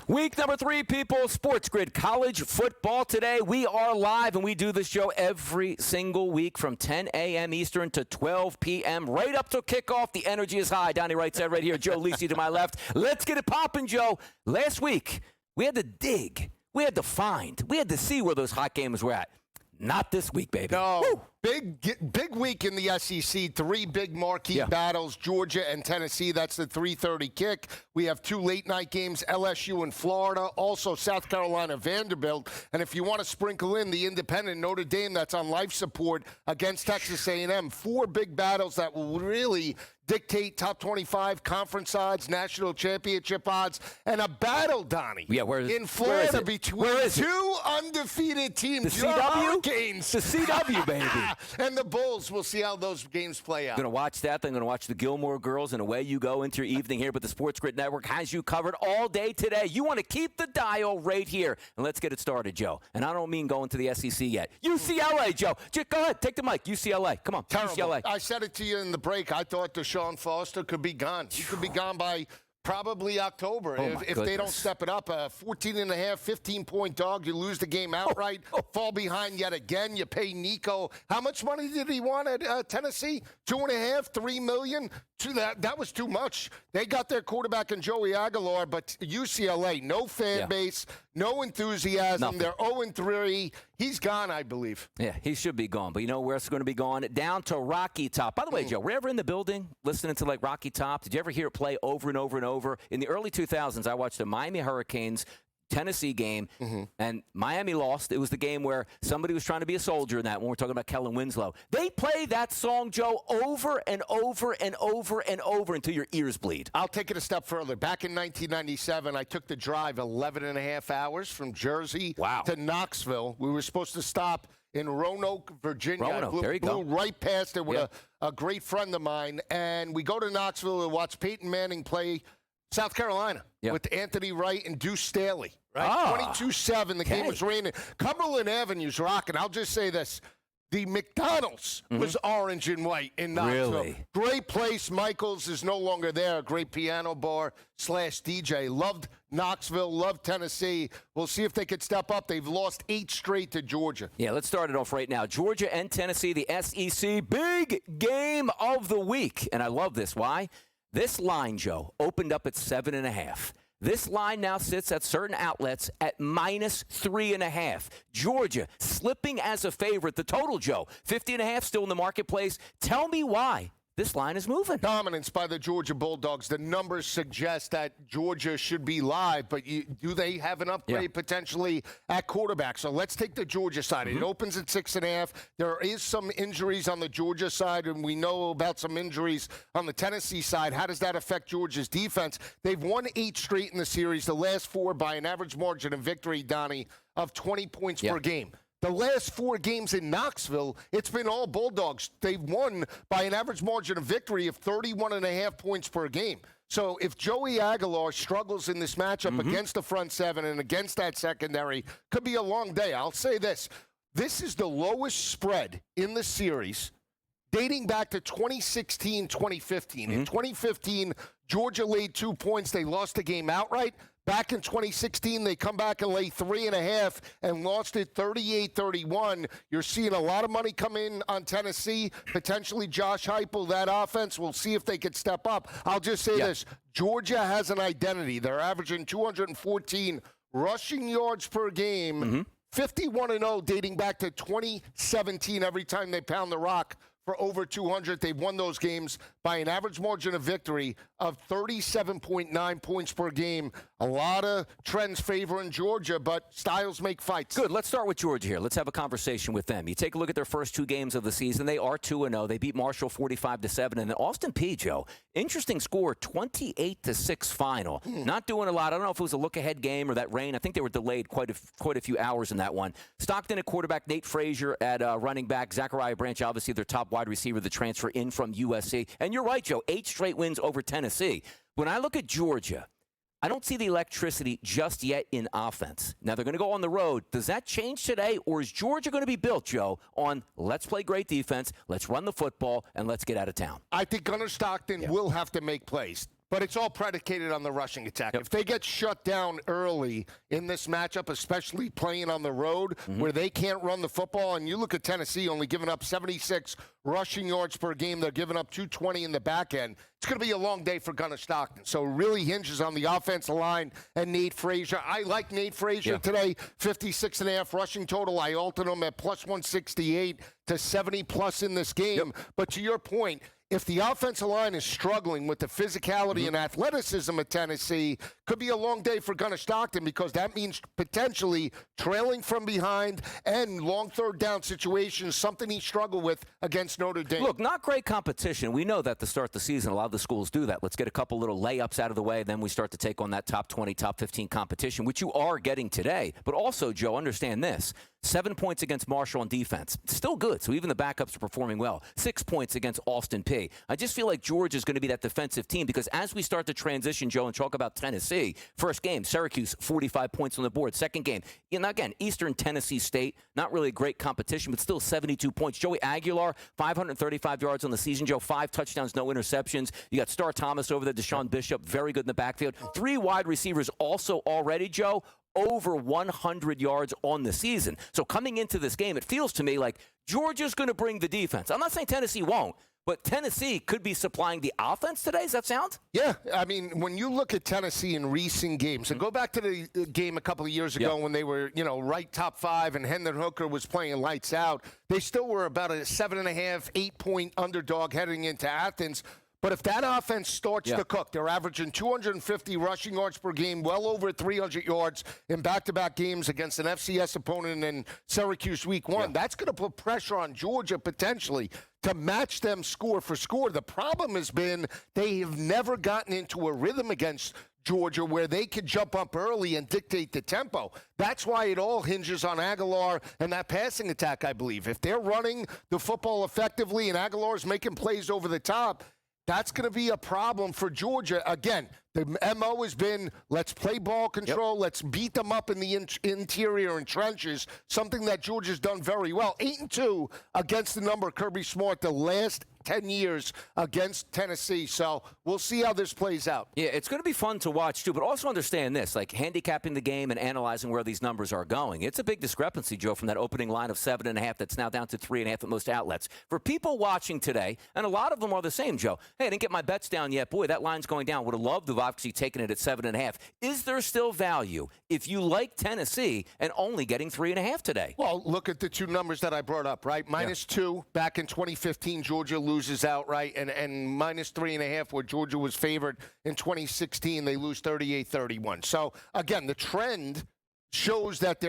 Week number 3, people. SportsGrid college football today. We are live, and we do this show every single week from 10 a.m. Eastern to 12 p.m. right up till kickoff. The energy is high. Donnie Rightside right here. Joe Lisi to my left. Let's get it popping, Joe. Last week, we had to dig. We had to find. We had to see where those hot games were at. Not this week, baby. No. Woo. Big week in the SEC. 3 big marquee battles, Georgia and Tennessee. That's the 3:30 kick. We have 2 late-night games, LSU and Florida. Also, South Carolina, Vanderbilt. And if you want to sprinkle in the independent Notre Dame that's on life support against Texas A&M, 4 big battles that will really dictate top 25 conference odds, national championship odds, and a battle, Donnie. Yeah, in Florida between 2 undefeated teams. The CW? Hurricanes. The CW, baby. And the Bulls. We'll see how those games play out. Going to watch that. Then going to watch the Gilmore Girls, and away you go into your evening here. But the SportsGrid Network has you covered all day today. You want to keep the dial right here. And let's get it started, Joe. And I don't mean going to the SEC yet. UCLA, Joe. Go ahead. Take the mic. UCLA. Come on. Terrible. UCLA. I said it to you in the break. I thought Deshaun Foster could be gone. He could be gone by probably October if they don't step it up. A 14.5, 15-point dog. You lose the game outright, fall behind yet again. You pay Nico. How much money did he want at Tennessee? $2.5, $3 million? That was too much. They got their quarterback in Joey Aguilar, but UCLA, no fan base, no enthusiasm. Nothing. They're 0-3. He's gone, I believe. Yeah, he should be gone. But you know where it's going to be gone? Down to Rocky Top. By the way, Joe, were you ever in the building listening to like Rocky Top? Did you ever hear it play over and over and over? In the early 2000s, I watched the Miami Hurricanes Tennessee game, and Miami lost. It was the game where somebody was trying to be a soldier in that when we're talking about Kellen Winslow. They play that song, Joe, over and over and over and over until your ears bleed. I'll take it a step further. Back in 1997, I took the drive 11 and a half hours from Jersey to Knoxville. We were supposed to stop in Roanoke, Virginia. There you go. Blew right past it with a great friend of mine, and we go to Knoxville to watch Peyton Manning play South Carolina with Anthony Wright and Deuce Staley. Right? 22-7. The game was raining. Cumberland Avenue's rocking. I'll just say this. The McDonald's was orange and white in Knoxville. Really? Great place. Michael's is no longer there. Great piano bar / DJ. Loved Knoxville. Loved Tennessee. We'll see if they could step up. They've lost 8 straight to Georgia. Yeah, let's start it off right now. Georgia and Tennessee, the SEC, big game of the week. And I love this. Why? This line, Joe, opened up at 7.5. This line now sits at certain outlets at -3.5. Georgia slipping as a favorite. The total, Joe, 50.5 still in the marketplace. Tell me why this line is moving. Dominance by the Georgia Bulldogs. The numbers suggest that Georgia should be live, but do they have an upgrade potentially at quarterback? So let's take the Georgia side. It opens at 6.5. There is some injuries on the Georgia side, and we know about some injuries on the Tennessee side. How does that affect Georgia's defense? They've won 8 straight in the series, the last 4 by an average margin of victory, Donnie, of 20 points per game. The last 4 games in Knoxville, it's been all Bulldogs. They've won by an average margin of victory of 31.5 points per game. So if Joey Aguilar struggles in this matchup against the front 7 and against that secondary, could be a long day. I'll say this. This is the lowest spread in the series dating back to 2016, 2015. In 2015, Georgia laid 2 points. They lost the game outright. Back in 2016, they come back and lay 3.5 and lost it 38-31. You're seeing a lot of money come in on Tennessee. Potentially Josh Heupel, that offense. We'll see if they could step up. I'll just say this. Georgia has an identity. They're averaging 214 rushing yards per game. 51-0 dating back to 2017 every time they pound the rock for over 200. They've won those games by an average margin of victory of 37.9 points per game. A lot of trends favoring Georgia, but styles make fights. Good. Let's start with Georgia here. Let's have a conversation with them. You take a look at their first 2 games of the season. They are 2-0. They beat Marshall 45-7. And then Austin Peay, Joe, interesting score, 28-6 final. Not doing a lot. I don't know if it was a look-ahead game or that rain. I think they were delayed quite a few hours in that one. Stockton at quarterback, Nate Frazier at running back, Zachariah Branch, obviously their top wide receiver, the transfer in from USC. And you're right, Joe, 8 straight wins over Tennessee. When I look at Georgia, I don't see the electricity just yet in offense. Now, they're going to go on the road. Does that change today, or is Georgia going to be built, Joe, on let's play great defense, let's run the football, and let's get out of town? I think Gunnar Stockton will have to make plays. but it's all predicated on the rushing attack. Yep. If they get shut down early in this matchup, especially playing on the road where they can't run the football, and you look at Tennessee only giving up 76 rushing yards per game. They're giving up 220 in the back end. It's going to be a long day for Gunnar Stockton. So it really hinges on the offensive line and Nate Frazier. I like Nate Frazier today, 56.5 rushing total. I altered him at plus 168 to 70 plus in this game. But to your point, if the offensive line is struggling with the physicality and athleticism of Tennessee, could be a long day for Gunnar Stockton, because that means potentially trailing from behind and long third down situations, something he struggled with against Notre Dame. Look, not great competition. We know that to start the season, a lot of the schools do that. Let's get a couple little layups out of the way, then we start to take on that top 20, top 15 competition, which you are getting today. But also, Joe, understand this. 7 points against Marshall on defense. Still good, so even the backups are performing well. 6 points against Austin Peay. I just feel like Georgia is going to be that defensive team, because as we start to transition, Joe, and talk about Tennessee, first game, Syracuse, 45 points on the board. Second game, again, Eastern Tennessee State, not really a great competition, but still 72 points. Joey Aguilar, 535 yards on the season, Joe, 5 touchdowns, no interceptions. You got Star Thomas over there, Deshaun Bishop, very good in the backfield. 3 wide receivers also already, Joe, over 100 yards on the season. So coming into this game, it feels to me like Georgia's going to bring the defense. I'm not saying Tennessee won't, but Tennessee could be supplying the offense today. Does that sound? Yeah. I mean, when you look at Tennessee in recent games, and go back to the game a couple of years ago when they were, right top 5 and Hendon Hooker was playing lights out, they still were about a 7.5, 8-point underdog heading into Athens. But if that offense starts to cook, they're averaging 250 rushing yards per game, well over 300 yards in back-to-back games against an FCS opponent in Syracuse week 1. That's going to put pressure on Georgia potentially to match them score for score. The problem has been they have never gotten into a rhythm against Georgia where they could jump up early and dictate the tempo. That's why it all hinges on Aguilar and that passing attack, I believe. If they're running the football effectively and Aguilar's making plays over the top, that's going to be a problem for Georgia. Again, the MO has been, let's play ball control, let's beat them up in the interior and trenches, something that Georgia's done very well. 8-2 against the number of Kirby Smart the last 10 years against Tennessee. So we'll see how this plays out. Yeah, it's going to be fun to watch, too. But also understand this, like handicapping the game and analyzing where these numbers are going. It's a big discrepancy, Joe, from that opening line of 7.5 that's now down to 3.5 at most outlets. For people watching today, and a lot of them are the same, Joe. Hey, I didn't get my bets down yet. Boy, that line's going down. Would have loved to have obviously taken it at 7.5. Is there still value if you like Tennessee and only getting 3.5 today? Well, look at the 2 numbers that I brought up, right? -2 back in 2015, Georgia loses outright, and -3.5 where Georgia was favored in 2016, they lose 38-31. So again, the trend shows that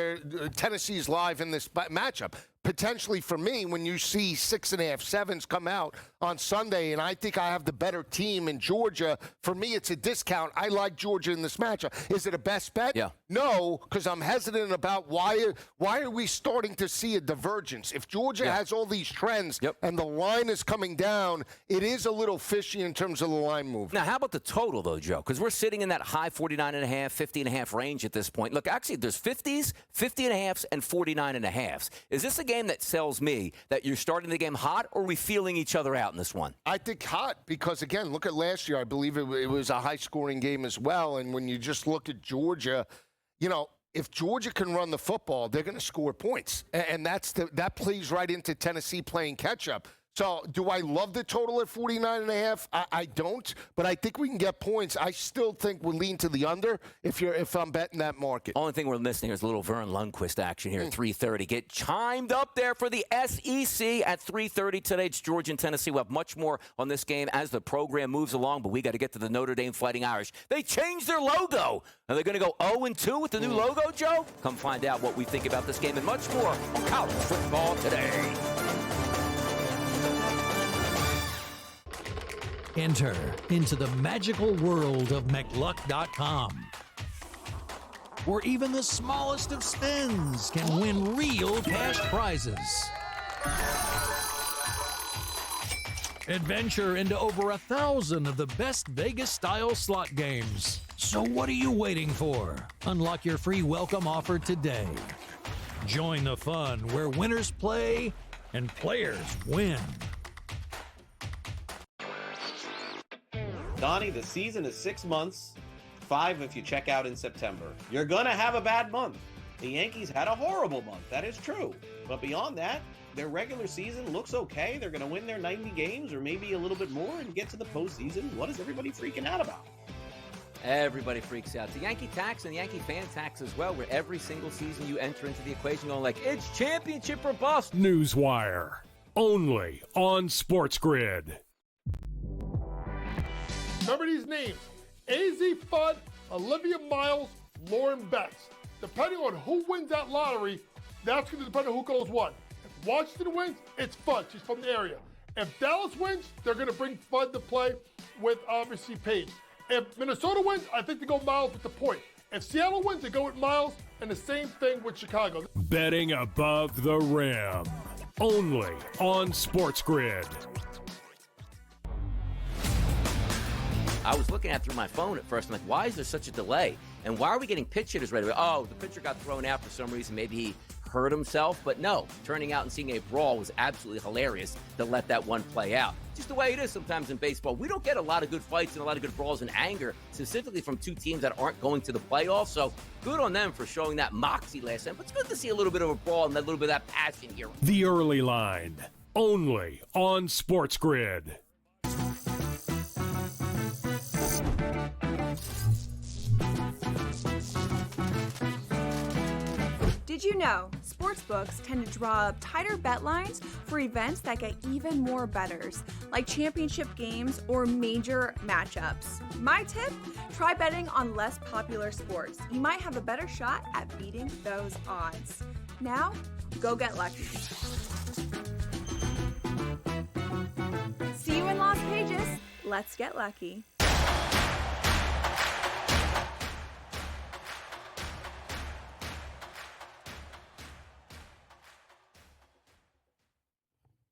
Tennessee's live in this matchup. Potentially for me, when you see 6.5, 7s come out on Sunday, and I think I have the better team in Georgia, for me it's a discount. I like Georgia in this matchup. Is it a best bet? Yeah. No, because I'm hesitant about why are we starting to see a divergence? If Georgia has all these trends and the line is coming down, it is a little fishy in terms of the line move. Now, how about the total, though, Joe? Because we're sitting in that high 49.5, 50.5 range at this point. Look, actually, there's 50s, 50.5s, and 49.5s. Is this a game that sells me that you're starting the game hot, or are we feeling each other out in this one? I think hot because, again, look at last year. I believe it was a high-scoring game as well. And when you just look at Georgia, if Georgia can run the football, they're going to score points. And that plays right into Tennessee playing catch-up. So do I love the total at 49.5? I don't, but I think we can get points. I still think we'll lean to the under if I'm betting that market. Only thing we're missing here is a little Vern Lundquist action here at 3:30. Get chimed up there for the SEC at 3:30 today. It's Georgia and Tennessee. We'll have much more on this game as the program moves along, but we got to get to the Notre Dame Fighting Irish. They changed their logo. Are they going to go 0-2 with the new logo, Joe? Come find out what we think about this game and much more on College Football Today. Enter into the magical world of McLuck.com, where even the smallest of spins can win real cash prizes. Adventure into over 1,000 of the best Vegas-style slot games. So what are you waiting for? Unlock your free welcome offer today. Join the fun where winners play and players win. Donnie, the season is 6 months, 5 if you check out in September. You're going to have a bad month. The Yankees had a horrible month. That is true. But beyond that, their regular season looks okay. They're going to win their 90 games or maybe a little bit more and get to the postseason. What is everybody freaking out about? Everybody freaks out. The Yankee tax and the Yankee fan tax as well, where every single season you enter into the equation going like, it's championship or bust. Newswire, only on SportsGrid. Remember these names: AZ Fudd, Olivia Miles, Lauren Betts. Depending on who wins that lottery, that's going to depend on who goes one. If Washington wins, it's Fudd. She's from the area. If Dallas wins, they're going to bring Fudd to play with, obviously, Paige. If Minnesota wins, I think they go Miles with the point. If Seattle wins, they go with Miles, and the same thing with Chicago. Betting above the rim, only on SportsGrid. I was looking at through my phone at first. I'm like, why is there such a delay? And why are we getting pitch hitters right away? Oh, the pitcher got thrown out for some reason. Maybe he hurt himself. But no, turning out and seeing a brawl was absolutely hilarious to let that one play out. Just the way it is sometimes in baseball. We don't get a lot of good fights and a lot of good brawls and anger, specifically from two teams that aren't going to the playoffs. So good on them for showing that moxie last time. But it's good to see a little bit of a brawl and a little bit of that passion here. The Early Line, only on SportsGrid. Did you know sportsbooks tend to draw up tighter bet lines for events that get even more bettors, like championship games or major matchups? My tip, try betting on less popular sports. You might have a better shot at beating those odds. Now, go get lucky. See you in Las Pages. Let's get lucky.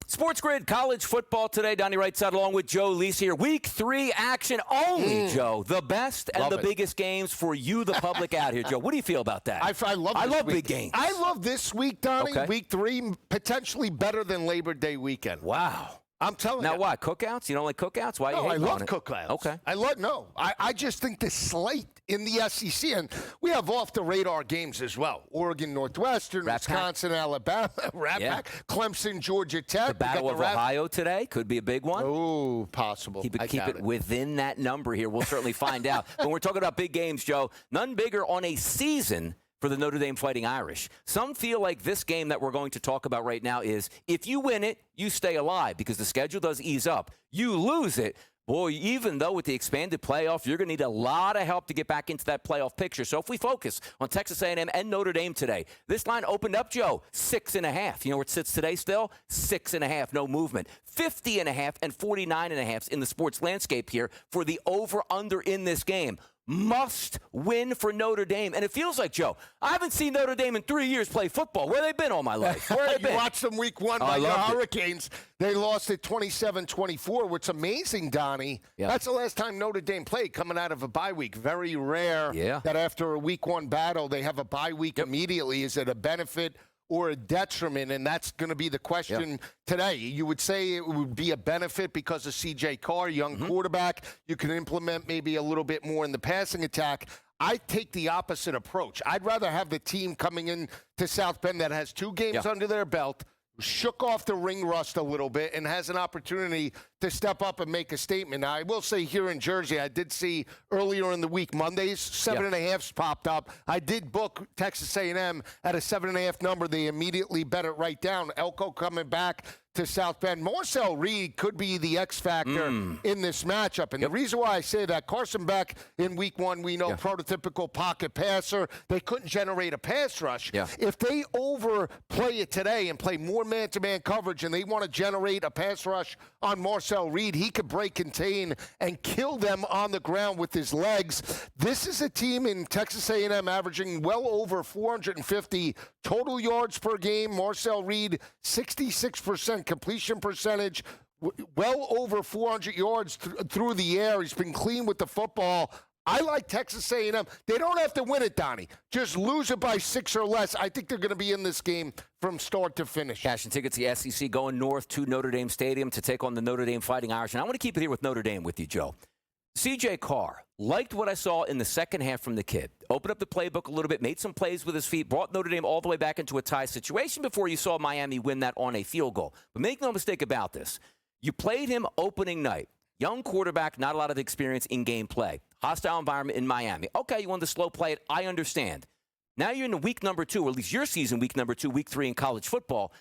SportsGrid college football today. Donnie Rightside along with Joe Lisi here. Week 3 action only, Joe. The best and the biggest games for you, the public, out here, Joe. What do you feel about that? I love big games. I love this week, Donnie. Okay. Week 3, potentially better than Labor Day weekend. Wow. I'm telling you. Now, why? Cookouts? You don't like cookouts? Why? No, you I hate love on it? cookouts. Okay. I just think the slate in the SEC, and we have off-the-radar games as well. Oregon, Northwestern, Wisconsin, Alabama, Clemson, Georgia Tech. The Battle of Ohio today could be a big one. Oh, possible. Keep it within that number here. We'll certainly find out. When we're talking about big games, Joe, none bigger on a season for the Notre Dame Fighting Irish. Some feel like this game that we're going to talk about right now is, if you win it, you stay alive because the schedule does ease up. You lose it, boy, even though with the expanded playoff, you're going to need a lot of help to get back into that playoff picture. So if we focus on Texas A&M and Notre Dame today, this line opened up, Joe, 6.5. You know where it sits today still? 6.5, no movement. 50.5 and 49.5 in the sports landscape here for the over-under in this game. Must win for Notre Dame. And it feels like, Joe, I haven't seen Notre Dame in 3 years play football. Where have they been all my life? Where have they been? You watched them week 1 by the Hurricanes. They lost at 27-24, which is amazing, Donnie. Yeah. That's the last time Notre Dame played coming out of a bye week. Very rare that after a week 1 battle, they have a bye week immediately. Is it a benefit or a detriment? And that's going to be the question today. You would say it would be a benefit because of C.J. Carr, young quarterback. You can implement maybe a little bit more in the passing attack. I take the opposite approach. I'd rather have the team coming in to South Bend that has 2 games under their belt, shook off the ring rust a little bit, and has an opportunity to step up and make a statement. Now, I will say here in Jersey, I did see earlier in the week, Mondays, 7.5s popped up. I did book Texas A&M at a 7.5 number. They immediately bet it right down. Elko coming back to South Bend. Marcel Reed could be the X factor in this matchup. And the reason why I say that, Carson Beck in week 1, we know prototypical pocket passer. They couldn't generate a pass rush. If they overplay it today and play more man-to-man coverage and they want to generate a pass rush on Marcel Reed, he could break, contain, and kill them on the ground with his legs. This is a team in Texas A&M averaging well over 450 total yards per game. Marcel Reed, 66% completion percentage, well over 400 yards through the air. He's been clean with the football. I like Texas A&M. They don't have to win it, Donnie. Just lose it by 6 or less. I think they're going to be in this game from start to finish. Cash and tickets, the SEC going north to Notre Dame Stadium to take on the Notre Dame Fighting Irish. And I want to keep it here with Notre Dame with you, Joe. C.J. Carr, liked what I saw in the second half from the kid. Opened up the playbook a little bit, made some plays with his feet, brought Notre Dame all the way back into a tie situation before you saw Miami win that on a field goal. But make no mistake about this. You played him opening night. Young quarterback, not a lot of experience in game play. Hostile environment in Miami. Okay, you wanted to slow play it. I understand. Now you're in the week number 2, or at least your season week number 2, week 3 in college football.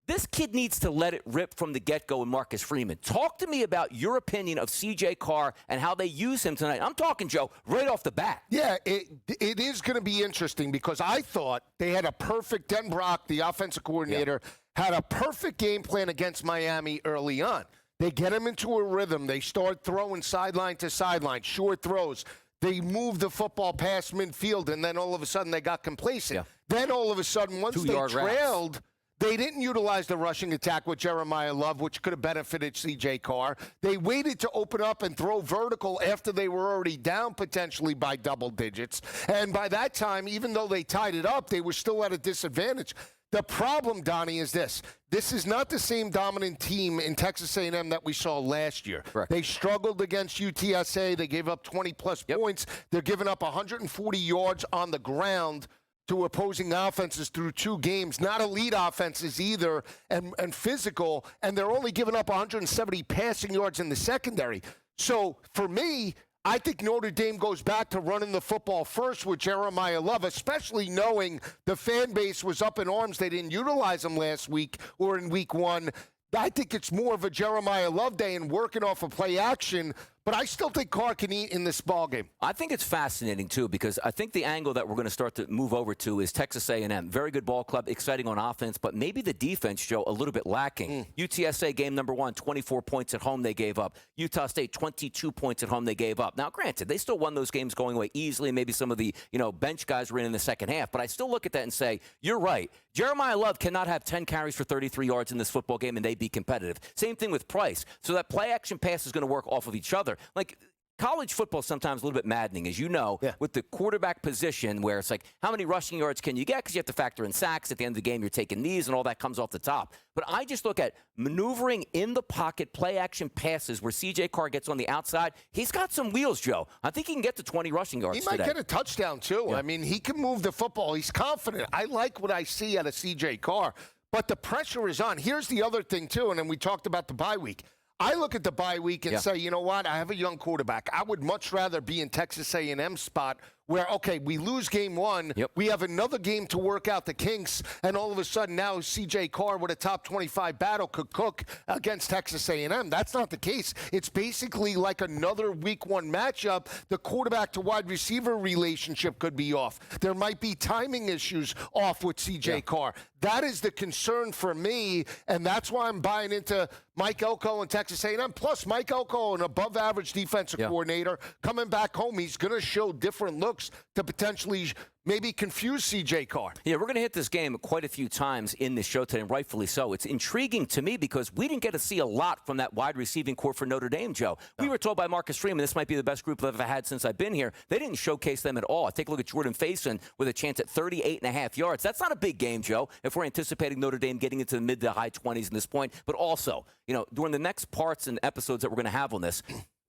This kid needs to let it rip from the get-go in Marcus Freeman. Talk to me about your opinion of C.J. Carr and how they use him tonight. I'm talking, Joe, right off the bat. Yeah, it is going to be interesting because I thought they had a perfect, Den Brock, the offensive coordinator, had a perfect game plan against Miami early on. They get him into a rhythm. They start throwing sideline to sideline, short throws. They move the football past midfield, and then all of a sudden they got complacent. Yeah. Then all of a sudden, once they trailed, routes. They didn't utilize the rushing attack with Jeremiah Love, which could have benefited C.J. Carr. They waited to open up and throw vertical after they were already down potentially by double digits. And by that time, even though they tied it up, they were still at a disadvantage. The problem, Donnie, is this. This is not the same dominant team in Texas A&M that we saw last year. Correct. They struggled against UTSA. They gave up 20-plus points. They're giving up 140 yards on the ground to opposing offenses through 2 games. Not elite offenses either, and physical, and they're only giving up 170 passing yards in the secondary. So, for me, I think Notre Dame goes back to running the football first with Jeremiah Love, especially knowing the fan base was up in arms. They didn't utilize him last week or in week 1. I think it's more of a Jeremiah Love day and working off of play action, but I still think Carr can eat in this ballgame. I think it's fascinating, too, because I think the angle that we're going to start to move over to is Texas A&M. Very good ball club, exciting on offense, but maybe the defense, Joe, a little bit lacking. UTSA, game number 1, 24 points at home they gave up. Utah State, 22 points at home they gave up. Now, granted, they still won those games going away easily, and maybe some of the bench guys were in the second half, but I still look at that and say, you're right. Jeremiah Love cannot have 10 carries for 33 yards in this football game, and they'd be competitive. Same thing with Price. So that play-action pass is going to work off of each other. Like, college football is sometimes a little bit maddening, as you know, with the quarterback position where it's like, how many rushing yards can you get? Because you have to factor in sacks. At the end of the game, you're taking these, and all that comes off the top. But I just look at maneuvering in the pocket, play-action passes where C.J. Carr gets on the outside. He's got some wheels, Joe. I think he can get to 20 rushing yards today. He might get a touchdown, too. Yeah. I mean, he can move the football. He's confident. I like what I see out of C.J. Carr. But the pressure is on. Here's the other thing, too, and then we talked about the bye week. I look at the bye week and say, you know what, I have a young quarterback. I would much rather be in Texas A&M's spot where, okay, we lose game 1. We have another game to work out the kinks, and all of a sudden now C.J. Carr with a top 25 battle could cook against Texas A&M. That's not the case. It's basically like another week 1 matchup. The quarterback to wide receiver relationship could be off. There might be timing issues off with C.J. Carr. That is the concern for me, and that's why I'm buying into Mike Elko and Texas A&M. Plus, Mike Elko, an above-average defensive coordinator, coming back home, he's going to show different looks to potentially maybe confuse C.J. Carr. Yeah, we're going to hit this game quite a few times in this show today, and rightfully so. It's intriguing to me because we didn't get to see a lot from that wide receiving core for Notre Dame, Joe. We were told by Marcus Freeman this might be the best group I've ever had since I've been here. They didn't showcase them at all. Take a look at Jordan Faison with a chance at 38.5 yards. That's not a big game, Joe, if we're anticipating Notre Dame getting into the mid to high 20s at this point. But also, during the next parts and episodes that we're going to have on this,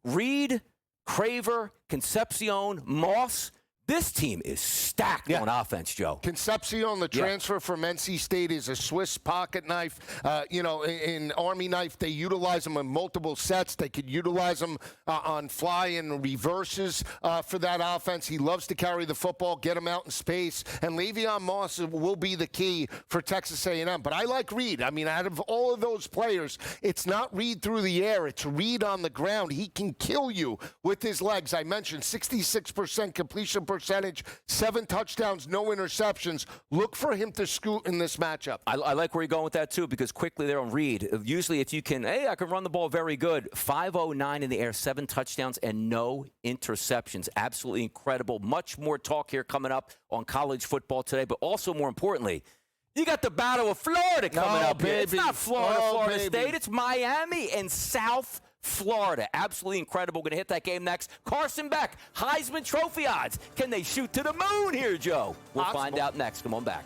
Reed, Craver, Concepcion, Moss, this team is stacked on offense, Joe. Concepcion, the transfer from NC State, is a Swiss pocket knife. In Army knife, they utilize them in multiple sets. They could utilize them on fly and reverses for that offense. He loves to carry the football, get him out in space. And Le'Veon Moss will be the key for Texas A&M. But I like Reed. I mean, out of all of those players, it's not Reed through the air. It's Reed on the ground. He can kill you with his legs. I mentioned 66% completion percentage, 7 touchdowns, no interceptions. Look for him to scoot in this matchup. I like where you're going with that, too, because quickly there on Reed, usually if you can, I can run the ball very good. 509 in the air, 7 touchdowns, and no interceptions. Absolutely incredible. Much more talk here coming up on college football today, but also more importantly, you got the Battle of Florida coming up here. It's not Florida State. It's Miami and South Florida. Absolutely incredible. Going to hit that game next. Carson Beck, Heisman Trophy odds. Can they shoot to the moon here, Joe? We'll find out next. Come on back.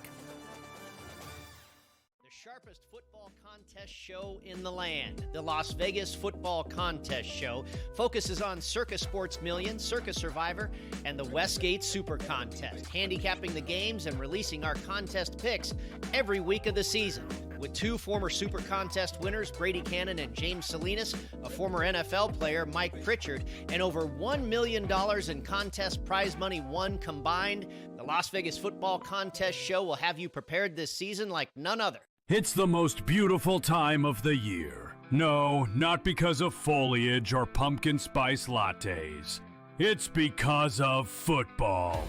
sharpest football contest show in the land. The Las Vegas Football Contest Show focuses on Circus Sports Million, Circus Survivor, and the Westgate Super Contest, handicapping the games and releasing our contest picks every week of the season. With 2 former Super Contest winners, Brady Cannon and James Salinas, a former NFL player, Mike Pritchard, and over $1 million in contest prize money won combined, the Las Vegas Football Contest Show will have you prepared this season like none other. It's the most beautiful time of the year. No, not because of foliage or pumpkin spice lattes. It's because of football.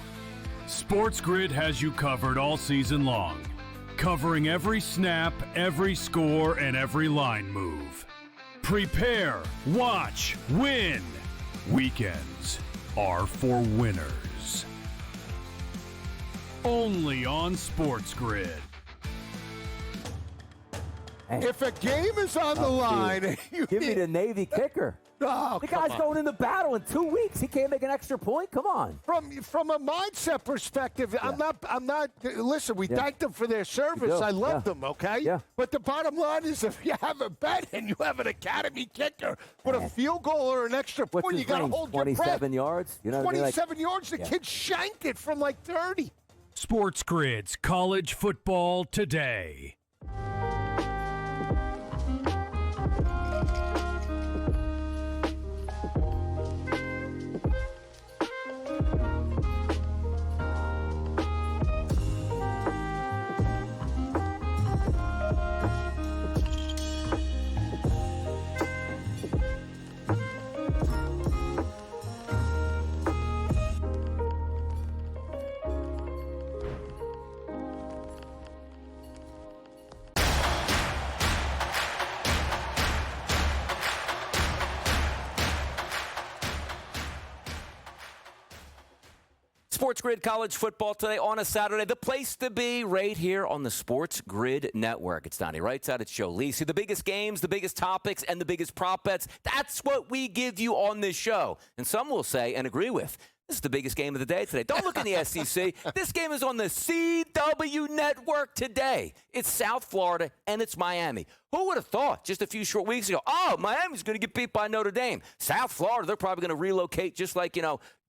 SportsGrid has you covered all season long, covering every snap, every score, and every line move. Prepare, watch, win. Weekends are for winners. Only on SportsGrid. If a game is on the line, give me the Navy kicker. Oh, the guy's going into battle in 2 weeks. He can't make an extra point. Come on. From a mindset perspective, yeah. I'm not. Listen, we thank them for their service. I love them. Okay. Yeah. But the bottom line is, if you have a bet and you have an academy kicker with a field goal or an extra point, you got to hold your breath. 27 yards. You know, 27 yards. The kid shanked it from like 30. SportsGrid's College Football Today. SportsGrid College Football Today on a Saturday. The place to be right here on the SportsGrid Network. It's Donnie Rightside. It's Joe Lisi. The biggest games, the biggest topics, and the biggest prop bets. That's what we give you on this show. And some will say and agree with, this is the biggest game of the day today. Don't look in the SEC. This game is on the CW Network today. It's South Florida, and it's Miami. Who would have thought just a few short weeks ago, Miami's going to get beat by Notre Dame. South Florida, they're probably going to relocate just like,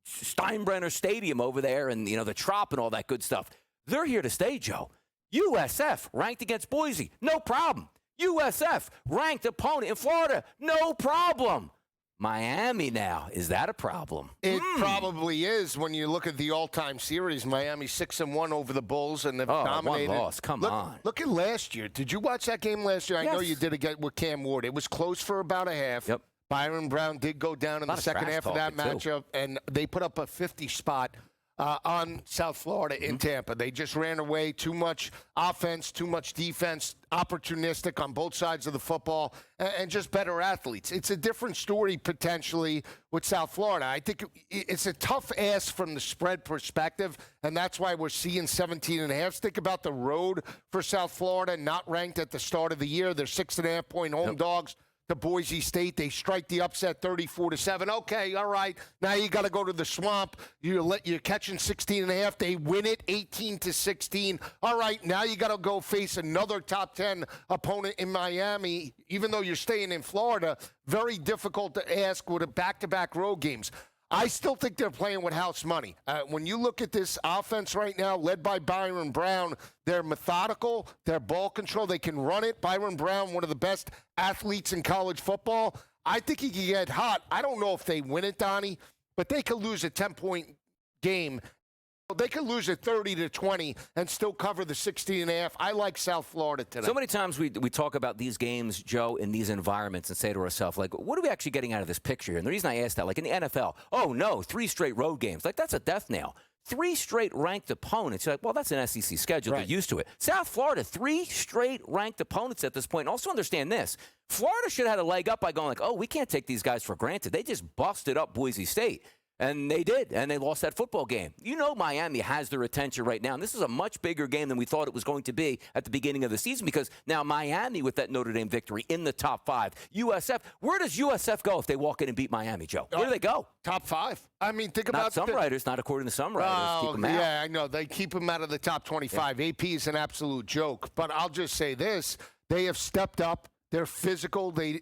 Steinbrenner Stadium over there and, the Trop and all that good stuff. They're here to stay, Joe. USF ranked against Boise, no problem. USF ranked opponent in Florida, no problem. Miami now, is that a problem? It probably is when you look at the all-time series. Miami 6-1 over the Bulls and they've dominated. One loss, come on. Look at last year. Did you watch that game last year? Yes. I know you did it with Cam Ward. It was close for about a half. Yep. Byron Brown did go down in the second half of that matchup, and they put up a 50 spot on South Florida in Tampa. They just ran away. Too much offense, too much defense, opportunistic on both sides of the football, and just better athletes. It's a different story potentially with South Florida. I think it's a tough ask from the spread perspective, and that's why we're seeing 17.5. Think about the road for South Florida, not ranked at the start of the year. They're 6.5-point home dogs. To Boise State, they strike the upset 34-7. Okay, all right. Now you got to go to the Swamp. You're catching 16.5. They win it 18-16. All right, now you got to go face another top 10 opponent in Miami. Even though you're staying in Florida, very difficult to ask with back-to-back road games. I still think they're playing with house money. When you look at this offense right now, led by Byron Brown, they're methodical, they're ball control, they can run it. Byron Brown, one of the best athletes in college football. I think he can get hot. I don't know if they win it, Donnie, but they could lose a 10-point game. They could lose it 30-20 and still cover the 16.5. I like South Florida today. So many times we talk about these games, Joe, in these environments and say to ourselves, like, what are we actually getting out of this picture? And the reason I ask that, like in the NFL, 3 straight road games. Like, that's a death nail. 3 straight ranked opponents. You're like, well, that's an SEC schedule. Right. They're used to it. South Florida, 3 straight ranked opponents at this point. And also understand this. Florida should have had a leg up by going like, we can't take these guys for granted. They just busted up Boise State. And they did, and they lost that football game. You know Miami has their attention right now, and this is a much bigger game than we thought it was going to be at the beginning of the season because now Miami, with that Notre Dame victory, in the top 5. USF, where does USF go if they walk in and beat Miami, Joe? Where do they go? Top 5. I mean, think about some writers, not according to some writers. Keep them out. Yeah, I know. They keep them out of the top 25. Yeah. AP is an absolute joke. But I'll just say this. They have stepped up. They're physical. They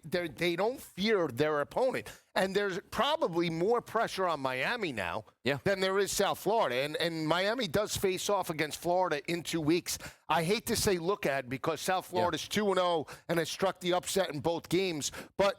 don't fear their opponent. And there's probably more pressure on Miami now than there is South Florida. And Miami does face off against Florida in 2 weeks. I hate to say look at because South Florida's 2-0 and has struck the upset in both games. But,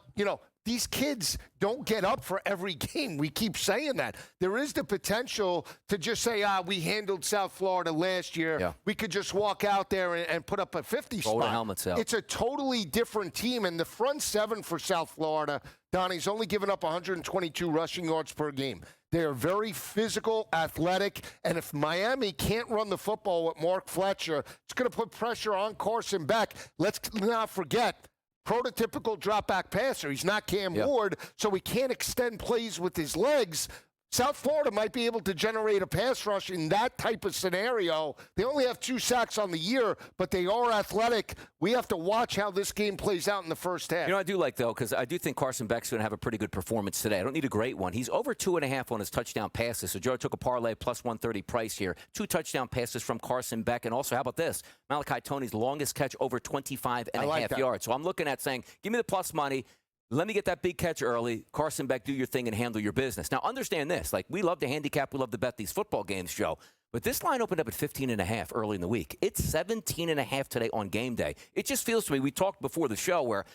these kids don't get up for every game. We keep saying that. There is the potential to just say, we handled South Florida last year. Yeah. We could just walk out there and put up a 50 spot. Roll the helmets out. It's a totally different team. And the front 7 for South Florida, Donnie's only given up 122 rushing yards per game. They are very physical, athletic, and if Miami can't run the football with Mark Fletcher, it's going to put pressure on Carson Beck. Let's not forget, prototypical drop-back passer. He's not Cam Ward, so he can't extend plays with his legs. South Florida might be able to generate a pass rush in that type of scenario. They only have 2 sacks on the year, but they are athletic. We have to watch how this game plays out in the first half. I do like, though, because I do think Carson Beck's going to have a pretty good performance today. I don't need a great one. He's over 2.5 on his touchdown passes. So Joe took a parlay plus 130 price here. 2 touchdown passes from Carson Beck. And also, how about this? Malachi Toney's longest catch over 25.5 yards. So I'm looking at saying, give me the plus money. Let me get that big catch early. Carson Beck, do your thing and handle your business. Now, understand this. We love to handicap. We love to bet these football games, Joe. But this line opened up at 15.5 early in the week. It's 17.5 today on game day. It just feels to me, we talked before the show, where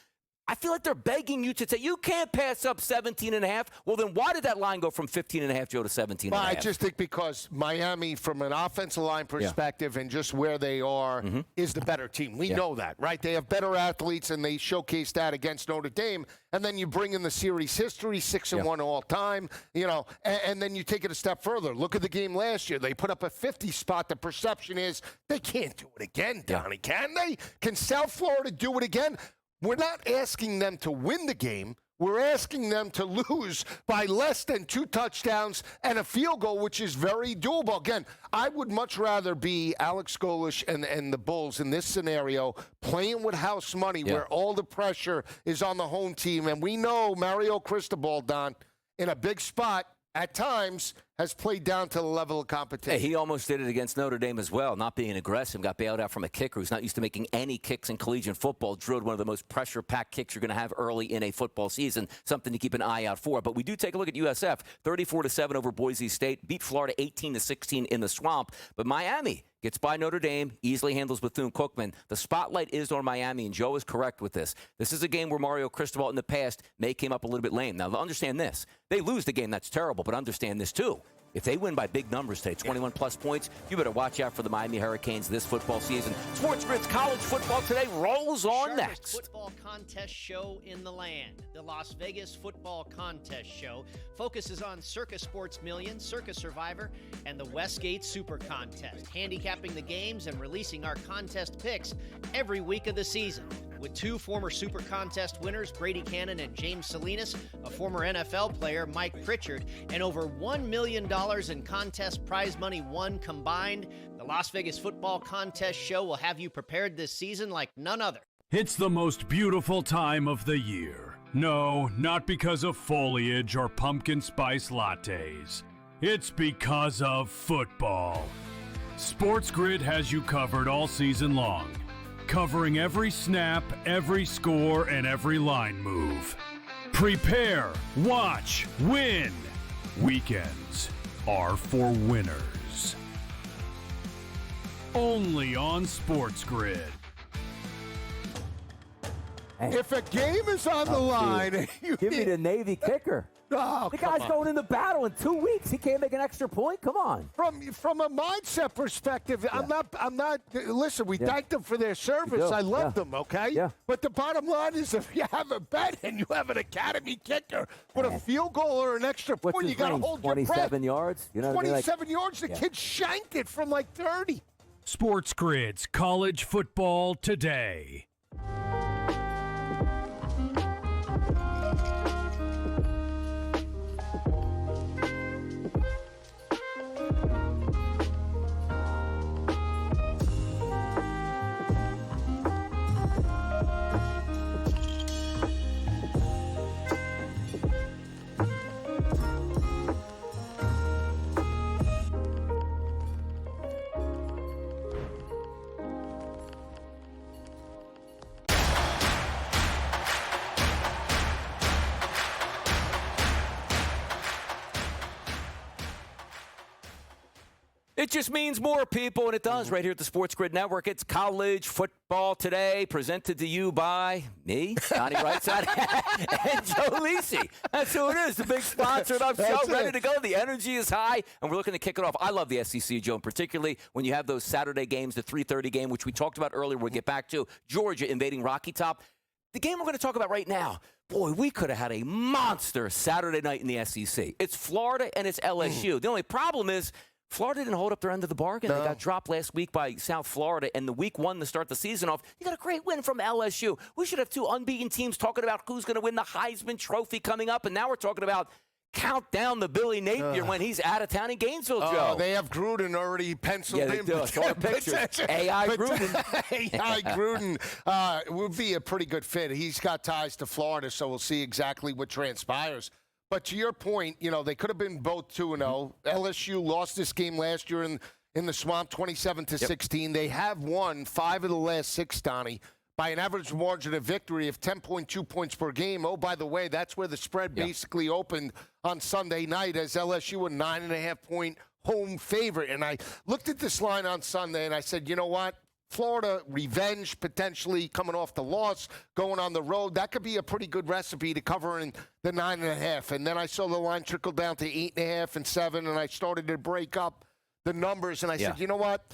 I feel like they're begging you to say, you can't pass up 17.5. Well, then why did that line go from 15.5, Joe, to 17.5? Well, I just think because Miami, from an offensive line perspective and just where they are, is the better team. We know that, right? They have better athletes, and they showcase that against Notre Dame. And then you bring in the series history, 6-1 all time, and then you take it a step further. Look at the game last year. They put up a 50 spot. The perception is they can't do it again, Donnie. Can they? Can South Florida do it again? We're not asking them to win the game. We're asking them to lose by less than 2 touchdowns and a field goal, which is very doable. Again, I would much rather be Alex Golesh and the Bulls in this scenario playing with house money where all the pressure is on the home team. And we know Mario Cristobal, Don, in a big spot at times has played down to the level of competition. Hey, he almost did it against Notre Dame as well, not being aggressive. Got bailed out from a kicker who's not used to making any kicks in collegiate football. Drilled one of the most pressure-packed kicks you're going to have early in a football season. Something to keep an eye out for. But we do take a look at USF. 34-7 over Boise State. Beat Florida 18-16 in the Swamp. But Miami gets by Notre Dame, easily handles Bethune-Cookman. The spotlight is on Miami, and Joe is correct with this. This is a game where Mario Cristobal in the past may came up a little bit lame. Now, understand this. They lose the game, that's terrible, but understand this too. If they win by big numbers today, 21-plus points, you better watch out for the Miami Hurricanes this football season. SportsGrid's College Football Today rolls on next. Football contest show in the land. The Las Vegas Football Contest Show focuses on Circus Sports Million, Circus Survivor, and the Westgate Super Contest, handicapping the games and releasing our contest picks every week of the season. With 2 former Super Contest winners, Brady Cannon and James Salinas, a former NFL player, Mike Pritchard, and over $1 million in contest prize money won combined, the Las Vegas Football Contest Show will have you prepared this season like none other. It's the most beautiful time of the year. No, not because of foliage or pumpkin spice lattes. It's because of football. SportsGrid has you covered all season long, covering every snap, every score, and every line move. Prepare, watch, win. Weekends are for winners. Only on SportsGrid. If a game is on the line, give me the Navy kicker. The guy's going into battle in 2 weeks. He can't make an extra point. Come on. From a mindset perspective, I'm not. Listen, we thank them for their service. I love them. Okay. Yeah. But the bottom line is, if you have a bet and you have an academy kicker with a field goal or an extra point, you got to hold your breath. 27 yards. 27 yards. The kid shanked it from like 30. SportsGrid's College Football Today. It just means more, people, and it does right here at the SportsGrid Network. It's college football today, presented to you by me, Donnie Rightside, and Joe Lisi. That's who it is, the big sponsor of our show, ready to go. The energy is high, and we're looking to kick it off. I love the SEC, Joe, and particularly when you have those Saturday games, the 3:30 game, which we talked about earlier. We'll get back to Georgia invading Rocky Top. The game we're going to talk about right now, boy, we could have had a monster Saturday night in the SEC. It's Florida and it's LSU. The only problem is Florida didn't hold up their end of the bargain. They got dropped last week by South Florida, and the week one to start the season off, you got a great win from LSU. We should have two unbeaten teams talking about who's going to win the Heisman Trophy coming up, and now we're talking about count down the Billy Napier when he's out of town in Gainesville, Joe. They have Gruden already penciled in. Yeah, they do. It's all pictures. AI Gruden. AI Gruden would be a pretty good fit. He's got ties to Florida, so we'll see exactly what transpires. But to your point, they could have been both 2-0. LSU lost this game last year in the Swamp, 27-16. They have won 5 of the last 6, Donnie, by an average margin of victory of 10.2 points per game. Oh, by the way, that's where the spread basically opened on Sunday night, as LSU a 9.5-point home favorite. And I looked at this line on Sunday, and I said, you know what? Florida, revenge potentially coming off the loss, going on the road. That could be a pretty good recipe to cover in the 9.5. And then I saw the line trickle down to 8.5 and 7, and I started to break up the numbers. And I said, you know what?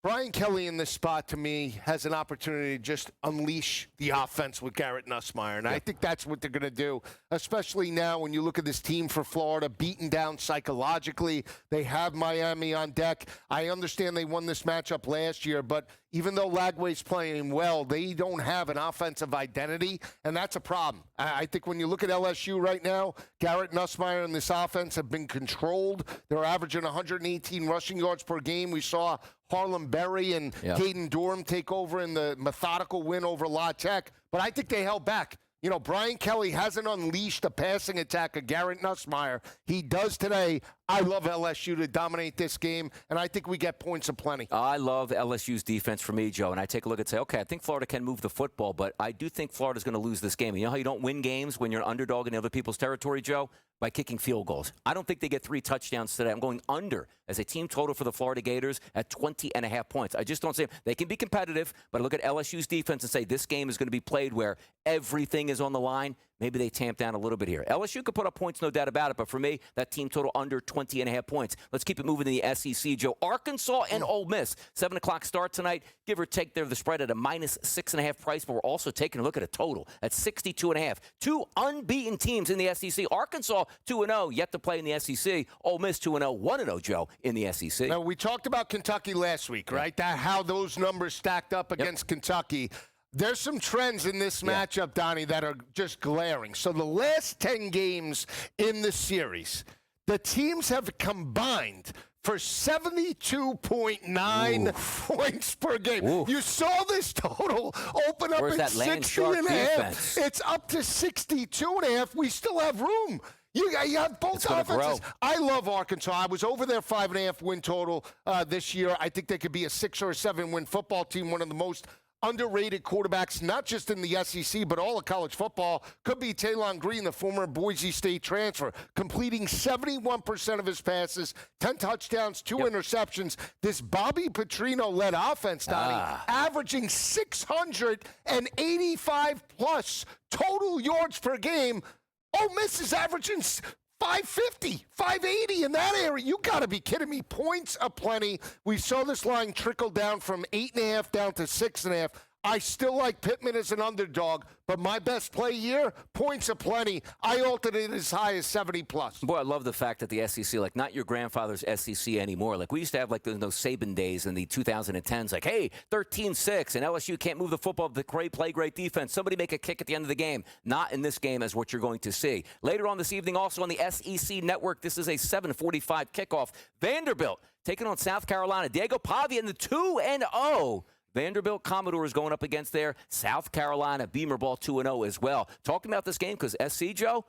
Brian Kelly in this spot, to me, has an opportunity to just unleash the offense with Garrett Nussmeier. And I think that's what they're going to do, especially now when you look at this team for Florida, beaten down psychologically. They have Miami on deck. I understand they won this matchup last year, but even though Lagway's playing well, they don't have an offensive identity, and that's a problem. I think when you look at LSU right now, Garrett Nussmeier and this offense have been controlled. They're averaging 118 rushing yards per game. We saw Harlem Berry and Caden Durham take over in the methodical win over La Tech, but I think they held back. Brian Kelly hasn't unleashed the passing attack of Garrett Nussmeier. He does today. I love LSU to dominate this game, and I think we get points aplenty. I love LSU's defense for me, Joe, and I take a look and say, okay, I think Florida can move the football, but I do think Florida's going to lose this game. You know how you don't win games when you're an underdog in other people's territory, Joe? By kicking field goals. I don't think they get 3 touchdowns today. I'm going under as a team total for the Florida Gators at 20.5 points. I just don't see them. They can be competitive, but I look at LSU's defense and say this game is going to be played where everything is on the line. Maybe they tamp down a little bit here. LSU could put up points, no doubt about it, but for me, that team total under 20.5 points. Let's keep it moving in the SEC, Joe. Arkansas and Ole Miss, 7 o'clock start tonight. Give or take there, the spread at a -6.5 price, but we're also taking a look at a total at 62.5. 2 unbeaten teams in the SEC. Arkansas 2-0, yet to play in the SEC. Ole Miss 2-0, 1-0, Joe, in the SEC. Now, we talked about Kentucky last week, right? How those numbers stacked up against Kentucky. There's some trends in this matchup, Donnie, that are just glaring. So the last 10 games in the series, the teams have combined for 72.9 points per game. You saw this total open up at 60.5. It's up to 62.5. We still have room. You have both offenses. I love Arkansas. I was over their 5.5 win total this year. I think they could be a 6 or 7 win football team, one of the most underrated quarterbacks, not just in the SEC, but all of college football. Could be Taylon Green, the former Boise State transfer, completing 71% of his passes, 10 touchdowns, 2 interceptions. This Bobby Petrino-led offense, Donnie, averaging 685-plus total yards per game. Ole Miss is averaging 550, 580 in that area. You got to be kidding me. Points aplenty. We saw this line trickle down from 8.5 down to 6.5. I still like Pittman as an underdog, but my best play here, points aplenty. I altered it as high as 70-plus. Boy, I love the fact that the SEC, like, not your grandfather's SEC anymore. Like, we used to have, like, those Saban days in the 2010s. Like, hey, 13-6, and LSU can't move the football. The play great defense. Somebody make a kick at the end of the game. Not in this game as what you're going to see. Later on this evening, also on the SEC Network, this is a 7:45 kickoff. Vanderbilt taking on South Carolina. Diego Pavia in the 2-0. Vanderbilt Commodores going up against their South Carolina Beamer Ball 2-0 as well. Talking about this game because SC, Joe,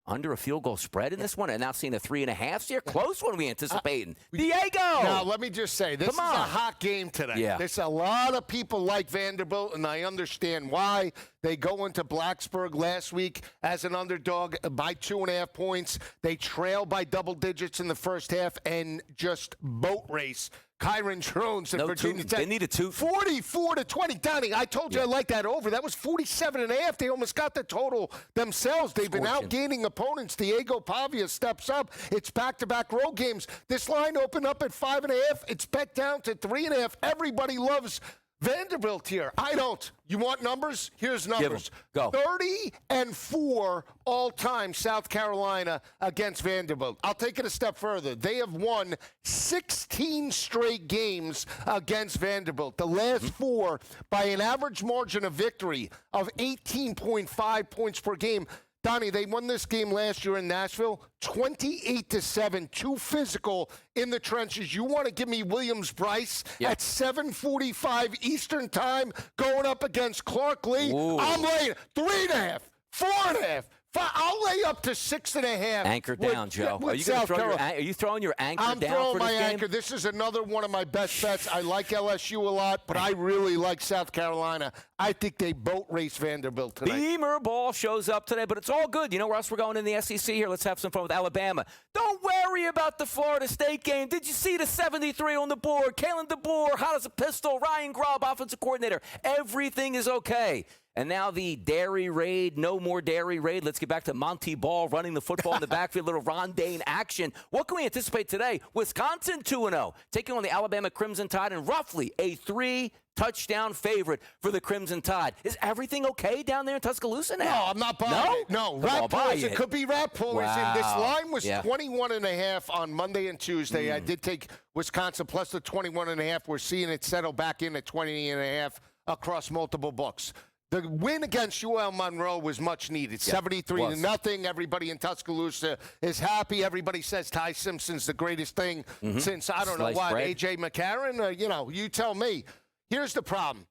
under a field goal spread in this one, and now seeing a 3.5 here. Close one we anticipating. Diego! Now, let me just say, this is a hot game today. Yeah. There's a lot of people like Vanderbilt, and I understand why. They go into Blacksburg last week as an underdog by 2.5 points. They trail by double digits in the first half and just boat race Kyron Jones and Virginia Tech. They need a 2. 44-20. Donnie, I told you I like that over. That was 47.5. They almost got the total themselves. They've been outgaining opponents. Diego Pavia steps up. It's back-to-back road games. This line opened up at 5.5. It's bet down to 3.5. Everybody loves Vanderbilt here. I don't. You want numbers? Here's numbers. Go. 30-4 all-time South Carolina against Vanderbilt. I'll take it a step further. They have won 16 straight games against Vanderbilt. The last 4 by an average margin of victory of 18.5 points per game. Donnie, they won this game last year in Nashville, 28-7, too physical in the trenches. You want to give me Williams-Brice at 7:45 Eastern time going up against Clark Lee? Ooh. I'm laying 3.5, 4.5. I'll lay up to 6.5. Anchor down, Joe. Are you throwing your anchor I'm down throwing for my this anchor. game? This is another one of my best bets. I like LSU a lot, but I really like South Carolina. I think they boat race Vanderbilt tonight. Beamer ball shows up today, but it's all good. You know where else we're going in the SEC here? Let's have some fun with Alabama. Don't worry about the Florida State game. Did you see the 73 on the board? Kalen DeBoer, hot as a pistol. Ryan Grubb, offensive coordinator. Everything is okay. And now the dairy raid, no more dairy raid. Let's get back to Monty Ball running the football in the backfield, little Ron Dane action. What can we anticipate today? Wisconsin 2-0, taking on the Alabama Crimson Tide and roughly a 3-touchdown favorite for the Crimson Tide. Is everything okay down there in Tuscaloosa now? No, I'm not buying it. No, rat pullers. It could be rat pullers. Wow. And this line was 21.5 on Monday and Tuesday. I did take Wisconsin plus the 21.5. We're seeing it settle back in at 20.5 across multiple books. The win against UL Monroe was much needed, 73-0. Everybody in Tuscaloosa is happy. Everybody says Ty Simpson's the greatest thing since, I don't know what, A.J. McCarron. You tell me. Here's the problem,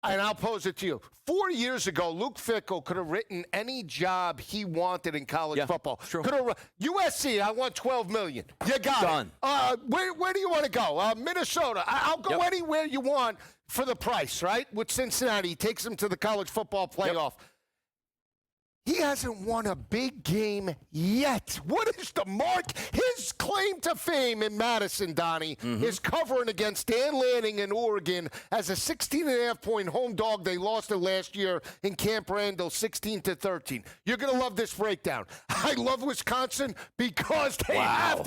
and I'll pose it to you. 4 years ago, Luke Fickell could have written any job he wanted in college football. True. USC, I want $12 million. You got it. Where do you want to go? Minnesota. I'll go anywhere you want for the price, right? With Cincinnati, he takes them to the college football playoff. He hasn't won a big game yet. What is the mark? His claim to fame in Madison, Donnie, is covering against Dan Lanning in Oregon as a 16.5-point home dog. They lost it last year in Camp Randall, 16-13. You're going to love this breakdown. I love Wisconsin because they have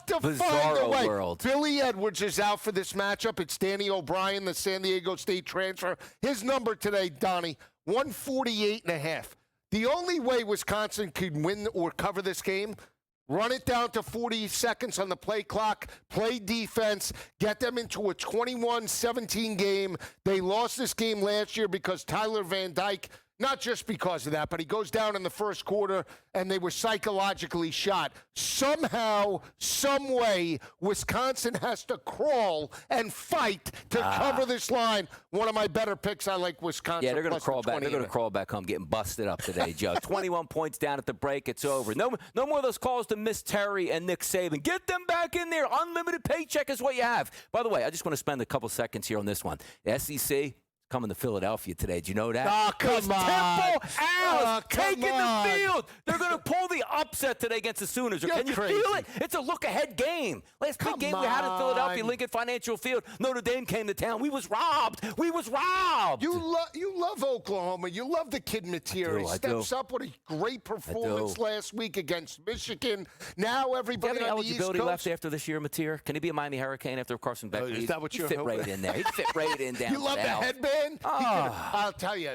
to find a way. World. Billy Edwards is out for this matchup. It's Danny O'Brien, the San Diego State transfer. His number today, Donnie, 148.5. The only way Wisconsin could win or cover this game, run it down to 40 seconds on the play clock, play defense, get them into a 21-17 game. They lost this game last year because Tyler Van Dyke, not just because of that, but he goes down in the first quarter, and they were psychologically shot. Somehow, some way, Wisconsin has to crawl and fight to cover this line. One of my better picks. I like Wisconsin. Yeah, they're going to crawl back. They're going to crawl back home, getting busted up today, Joe. 21 points down at the break. It's over. No more of those calls to Miss Terry and Nick Saban. Get them back in there. Unlimited paycheck is what you have. By the way, I just want to spend a couple seconds here on this one. The SEC coming to Philadelphia today. Did you know that? Oh, come on. Temple Owls taking the field. They're going to pull the upset today against the Sooners. Can you feel it? It's a look-ahead game. Last big game we had in Philadelphia, Lincoln Financial Field. Notre Dame came to town. We was robbed. You love Oklahoma. You love the kid Mateer. He steps up with a great performance last week against Michigan. Now everybody on the East Coast. Eligibility left after this year, Mateer? Can he be a Miami Hurricane after Carson Beck? Is that what you're hoping? He'd fit right in there. He'd fit right in down. You love the headband? I'll tell you,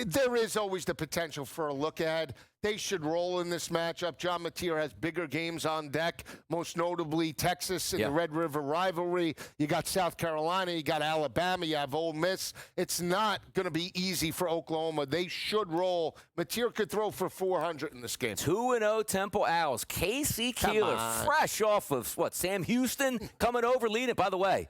there is always the potential for a look ahead. They should roll in this matchup. John Mateer has bigger games on deck, most notably Texas in the Red River rivalry. You got South Carolina, you got Alabama, you have Ole Miss. It's not going to be easy for Oklahoma. They should roll. Mateer could throw for 400 in this game. 2-0 Temple Owls. Casey Keeler, fresh off of, Sam Houston coming over leading. By the way,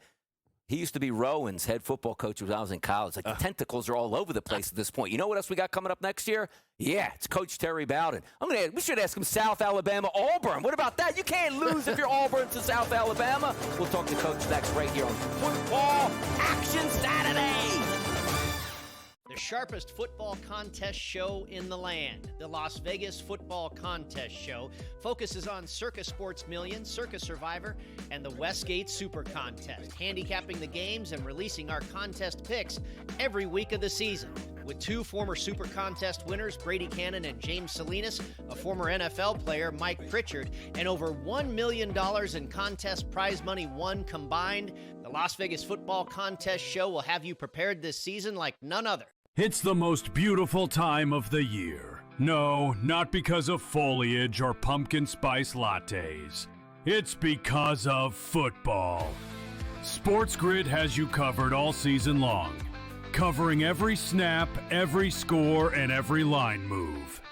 he used to be Rowan's head football coach when I was in college. The tentacles are all over the place at this point. You know what else we got coming up next year? Yeah, it's Coach Terry Bowden. We should ask him South Alabama, Auburn. What about that? You can't lose if you're Auburn to South Alabama. We'll talk to Coach next right here on Football Action Saturday. The sharpest football contest show in the land. The Las Vegas Football Contest Show focuses on Circa Sports Million, Circa Survivor, and the Westgate Super Contest, handicapping the games and releasing our contest picks every week of the season. With two former Super Contest winners, Brady Cannon and James Salinas, a former NFL player, Mike Pritchard, and over $1 million in contest prize money won combined, the Las Vegas Football Contest Show will have you prepared this season like none other. It's the most beautiful time of the year. No, not because of foliage or pumpkin spice lattes. It's because of football. SportsGrid has you covered all season long, covering every snap, every score, and every line move.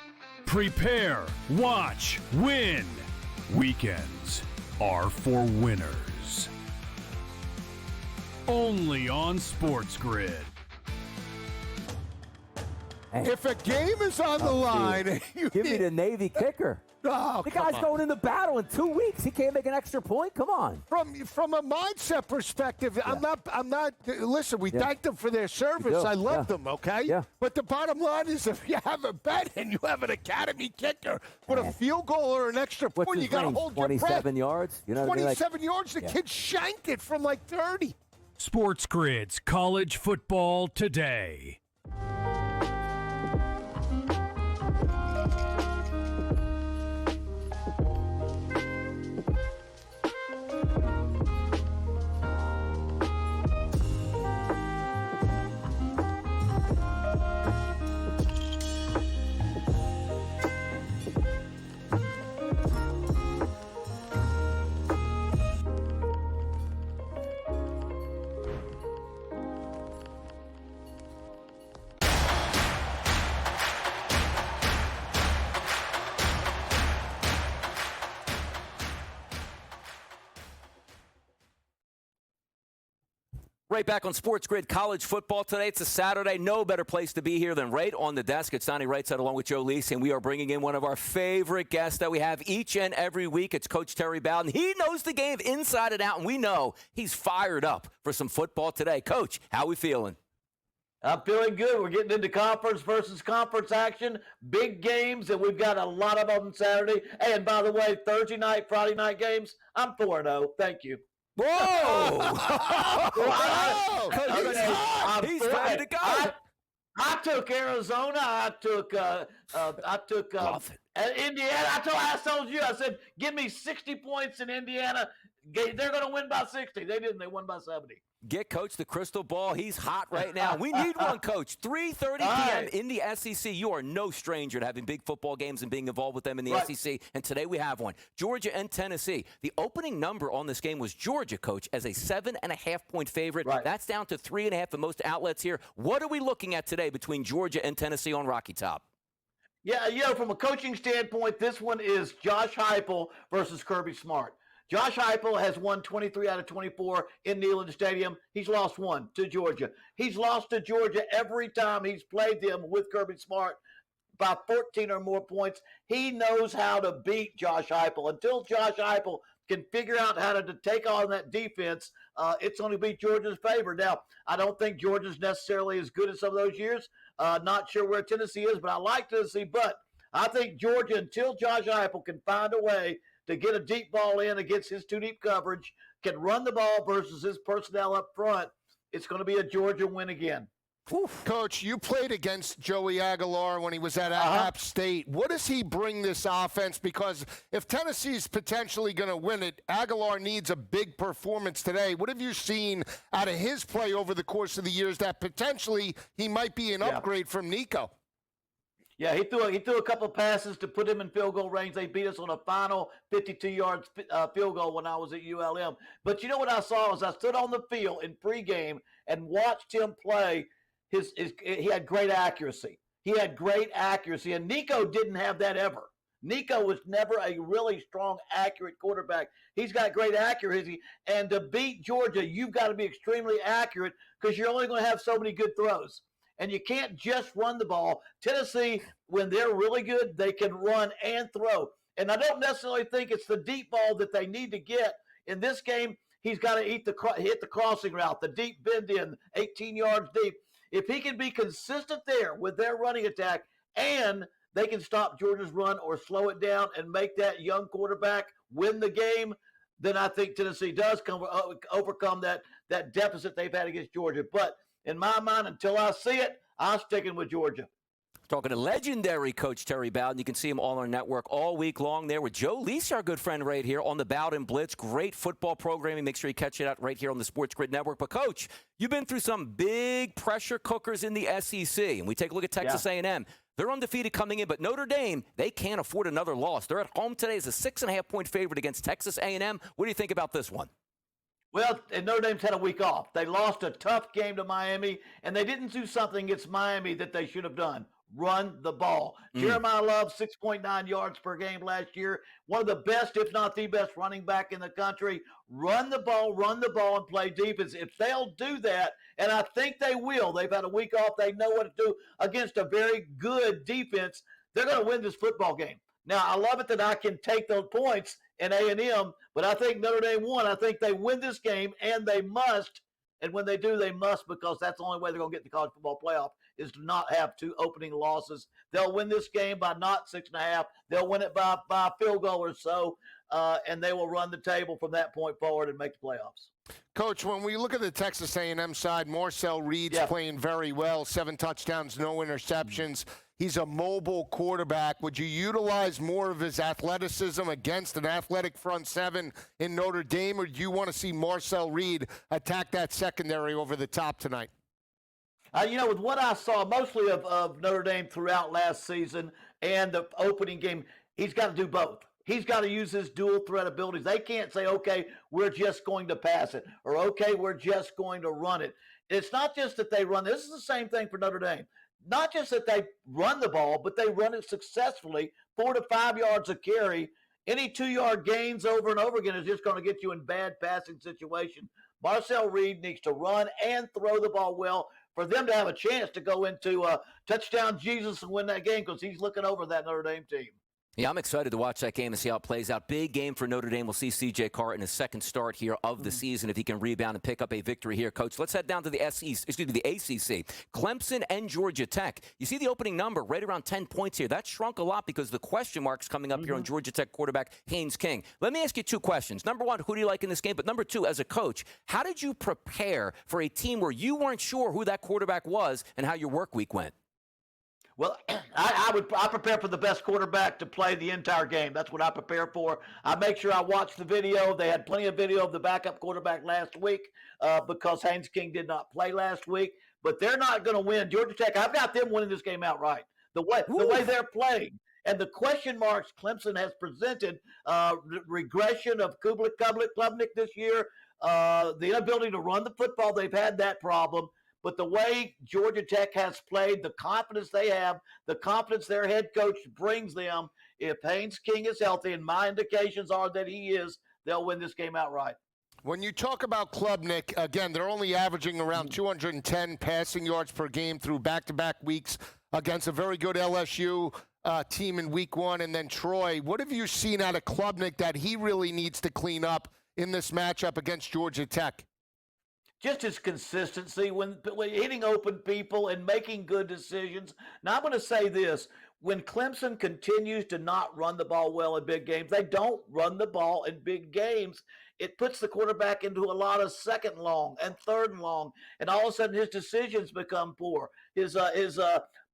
Prepare, watch, win. Weekends are for winners. Only on SportsGrid. If a game is on the line, give me the Navy kicker. Oh, the guy's going in the battle in 2 weeks. He can't make an extra point. Come on. From a mindset perspective, yeah. I'm not. Listen, we thank them for their service. I love them. Okay. Yeah. But the bottom line is, if you have a bet and you have an academy kicker with a field goal or an extra point, you got to hold your breath. 27 yards. You know, 27 yards. The kid shanked it from like 30. SportsGrid's College Football Today. Right back on SportsGrid College Football today. It's a Saturday. No better place to be here than right on the desk. It's Donnie Rightside along with Joe Lisi, and we are bringing in one of our favorite guests that we have each and every week. It's Coach Terry Bowden. He knows the game inside and out, and we know he's fired up for some football today. Coach, how we feeling? I'm feeling good. We're getting into conference versus conference action, big games, and we've got a lot of them Saturday. Hey, and by the way, Thursday night, Friday night games, I'm 4-0. Thank you. Whoa! He's ready to go. I took Arizona. I took Indiana. I told you. I said, give me 60 points in Indiana. They're going to win by 60. They didn't. They won by 70. Get Coach the crystal ball. He's hot right now. We need one, Coach. 3:30 p.m. in the SEC. You are no stranger to having big football games and being involved with them in the SEC. And today we have one. Georgia and Tennessee. The opening number on this game was Georgia, Coach, as a 7.5-point favorite. Right. That's down to 3.5 in most outlets here. What are we looking at today between Georgia and Tennessee on Rocky Top? Yeah, from a coaching standpoint, this one is Josh Heupel versus Kirby Smart. Josh Heupel has won 23 out of 24 in Neyland Stadium. He's lost one to Georgia. He's lost to Georgia every time he's played them with Kirby Smart by 14 or more points. He knows how to beat Josh Heupel. Until Josh Heupel can figure out how to take on that defense, it's going to be Georgia's favor. Now, I don't think Georgia's necessarily as good as some of those years. Not sure where Tennessee is, but I like Tennessee. But I think Georgia, until Josh Heupel can find a way to get a deep ball in against his too deep coverage, can run the ball versus his personnel up front, it's going to be a Georgia win again. Oof. Coach, you played against Joey Aguilar when he was at App State. What does he bring this offense? Because if Tennessee's potentially going to win it, Aguilar needs a big performance today. What have you seen out of his play over the course of the years that potentially he might be an upgrade from Nico? Yeah, he threw a couple of passes to put him in field goal range. They beat us on a final 52-yard field goal when I was at ULM. But you know what I saw was I stood on the field in pregame and watched him play. He had great accuracy. He had great accuracy, and Nico didn't have that ever. Nico was never a really strong, accurate quarterback. He's got great accuracy, and to beat Georgia, you've got to be extremely accurate because you're only going to have so many good throws. And you can't just run the ball. Tennessee, when they're really good, they can run and throw. And I don't necessarily think it's the deep ball that they need to get. In this game, he's got to hit the crossing route, the deep bend in, 18 yards deep. If he can be consistent there with their running attack and they can stop Georgia's run or slow it down and make that young quarterback win the game, then I think Tennessee does overcome that deficit they've had against Georgia. But in my mind, until I see it, I'm sticking with Georgia. Talking to legendary Coach Terry Bowden. You can see him all on our network all week long there with Joe Lisi, our good friend right here on the Bowden Blitz. Great football programming. Make sure you catch it out right here on the SportsGrid Network. But, Coach, you've been through some big pressure cookers in the SEC. And we take a look at Texas A&M. They're undefeated coming in, but Notre Dame, they can't afford another loss. They're at home today as a 6.5-point favorite against Texas A&M. What do you think about this one? Well, and Notre Dame's had a week off. They lost a tough game to Miami, and they didn't do something against Miami that they should have done. Run the ball. Jeremiah Love, 6.9 yards per game last year. One of the best, if not the best, running back in the country. Run the ball, and play defense. If they'll do that, and I think they will, they've had a week off, they know what to do against a very good defense, they're going to win this football game. Now, I love it that I can take those points in A&M, but I think Notre Dame won. I think they win this game, and they must. And when they do, they must, because that's the only way they're going to get the college football playoff is to not have two opening losses. They'll win this game by not 6.5. They'll win it by a field goal or so, and they will run the table from that point forward and make the playoffs. Coach, when we look at the Texas A&M side, Marcel Reed's playing very well, 7 touchdowns, no interceptions. He's a mobile quarterback. Would you utilize more of his athleticism against an athletic front seven in Notre Dame, or do you want to see Marcel Reed attack that secondary over the top tonight? With what I saw mostly of Notre Dame throughout last season and the opening game, he's got to do both. He's got to use his dual threat abilities. They can't say, okay, we're just going to pass it, or okay, we're just going to run it. It's not just that they run. This is the same thing for Notre Dame. Not just that they run the ball, but they run it successfully, 4 to 5 yards a carry. Any 2-yard gains over and over again is just going to get you in bad passing situation. Marcel Reed needs to run and throw the ball well for them to have a chance to go into touchdown Jesus and win that game, because he's looking over that Notre Dame team. Yeah, I'm excited to watch that game and see how it plays out. Big game for Notre Dame. We'll see C.J. Carr in his second start here of the season if he can rebound and pick up a victory here. Coach, let's head down to the the ACC. Clemson and Georgia Tech. You see the opening number right around 10 points here. That shrunk a lot because the question marks coming up here on Georgia Tech quarterback Haynes King. Let me ask you 2 questions. Number 1, who do you like in this game? But number 2, as a coach, how did you prepare for a team where you weren't sure who that quarterback was and how your work week went? Well, I prepare for the best quarterback to play the entire game. That's what I prepare for. I make sure I watch the video. They had plenty of video of the backup quarterback last week because Haynes King did not play last week. But they're not going to win. Georgia Tech, I've got them winning this game outright. The way they're playing. And the question marks Clemson has presented, regression of Klubnik this year, the inability to run the football, they've had that problem. But the way Georgia Tech has played, the confidence they have, the confidence their head coach brings them, if Haynes King is healthy, and my indications are that he is, they'll win this game outright. When you talk about Klubnik, again, they're only averaging around 210 passing yards per game through back-to-back weeks against a very good LSU team in week 1 and then Troy. What have you seen out of Klubnik that he really needs to clean up in this matchup against Georgia Tech? Just his consistency when hitting open people and making good decisions. Now, I'm going to say this. When Clemson continues to not run the ball well in big games, they don't run the ball in big games. It puts the quarterback into a lot of second and long and third and long, and all of a sudden his decisions become poor. His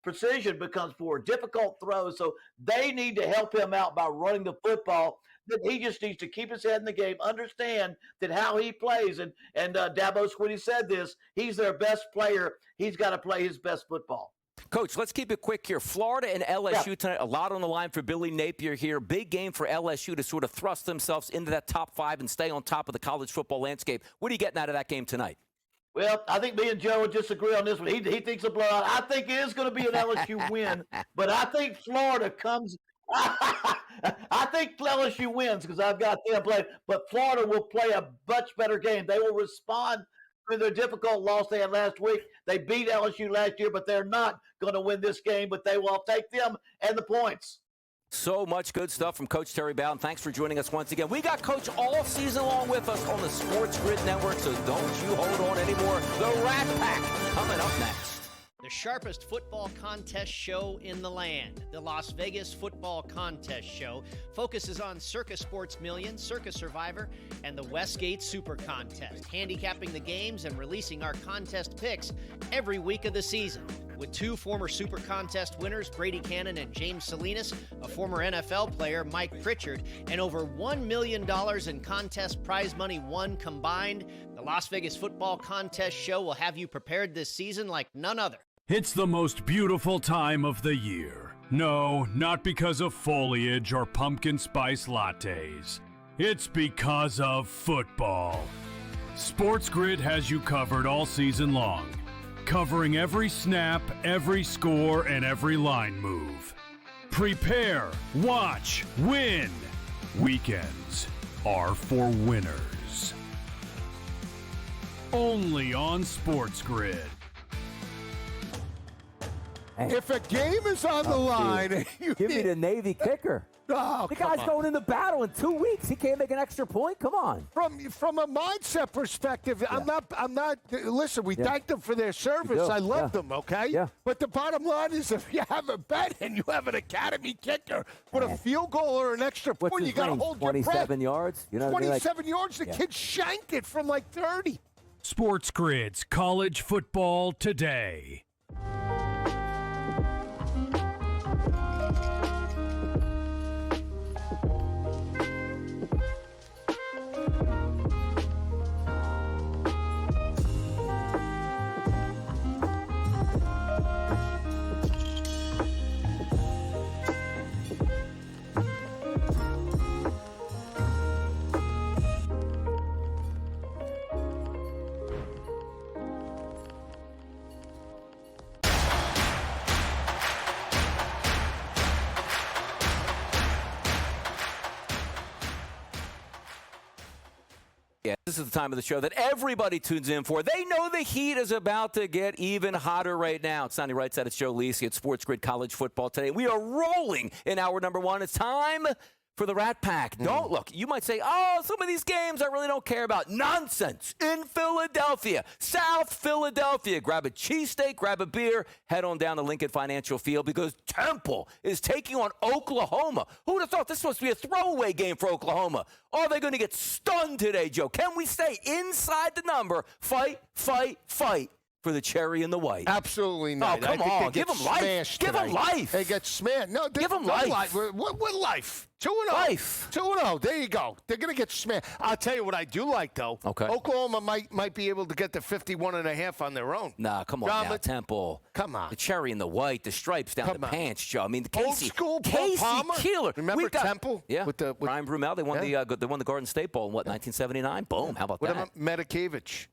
precision becomes poor, difficult throws. So they need to help him out by running the football. That he just needs to keep his head in the game, understand that how he plays. And Dabo Swinney said this, he's their best player. He's got to play his best football. Coach, let's keep it quick here. Florida and LSU tonight, a lot on the line for Billy Napier here. Big game for LSU to sort of thrust themselves into that top 5 and stay on top of the college football landscape. What are you getting out of that game tonight? Well, I think me and Joe would disagree on this one. He thinks a blowout. I think it is going to be an LSU win, but I think Florida comes – I think LSU wins because I've got them playing, but Florida will play a much better game. They will respond to their difficult loss they had last week. They beat LSU last year, but they're not going to win this game, but they will take them and the points. So much good stuff from Coach Terry Bowden. Thanks for joining us once again. We got Coach all season long with us on the SportsGrid Network, so don't you hold on anymore. The Rat Pack coming up next. sharpest football contest show in the land. The Las Vegas Football Contest Show focuses on Circa Sports Million, Circa Survivor, and the Westgate Super Contest, handicapping the games and releasing our contest picks every week of the season. With two former Super Contest winners, Brady Cannon and James Salinas, a former NFL player, Mike Pritchard, and over $1 million in contest prize money won combined, the Las Vegas Football Contest Show will have you prepared this season like none other. It's the most beautiful time of the year. No, not because of foliage or pumpkin spice lattes. It's because of football. SportsGrid has you covered all season long, covering every snap, every score, and every line move. Prepare, watch, win. Weekends are for winners. Only on SportsGrid. If a game is on the line, Give me the Navy kicker. Oh, The guy's going into battle in 2 weeks. He can't make an extra point. Come on. From a mindset perspective, I'm not. Listen, we thank them for their service. I love them. Okay. Yeah. But the bottom line is, if you have a bet and you have an academy kicker with a field goal or an extra What's point, his you got to range? hold your breath. 27 yards. You know what I mean? 27 yards. The kid shanked it from like 30. SportsGrid's College Football Today. Yeah, this is the time of the show that everybody tunes in for. They know the heat is about to get even hotter right now. It's Donnie Rightside. It's Joe Lisi at SportsGrid College Football Today. We are rolling in hour number one. It's time for the Rat Pack. Don't look. You might say, oh, some of these games I really don't care about. Nonsense. In Philadelphia, South Philadelphia. Grab a cheesesteak, grab a beer, head on down to Lincoln Financial Field because Temple is taking on Oklahoma. Who would have thought this was supposed to be a throwaway game for Oklahoma? Are they going to get stunned today, Joe? Can we stay inside the number? Fight, fight, fight for the cherry and the white. Absolutely not. Oh, come on. Give them life. Give them life. They get smashed. No, give them life. What life? 2-0. Life. 2-0. There you go. They're going to get smashed. I'll tell you what I do like, though. Okay. Oklahoma might be able to get to 51.5 on their own. Nah, come on now, Temple. Come on. The cherry and the white, the stripes down the pants, Joe. I mean, the Casey. Old school Casey Palmer. Keeler. Remember Temple? Yeah. With Brian Brumell. They won the Garden State Bowl in, 1979? Boom. How about what that? about Medikevich?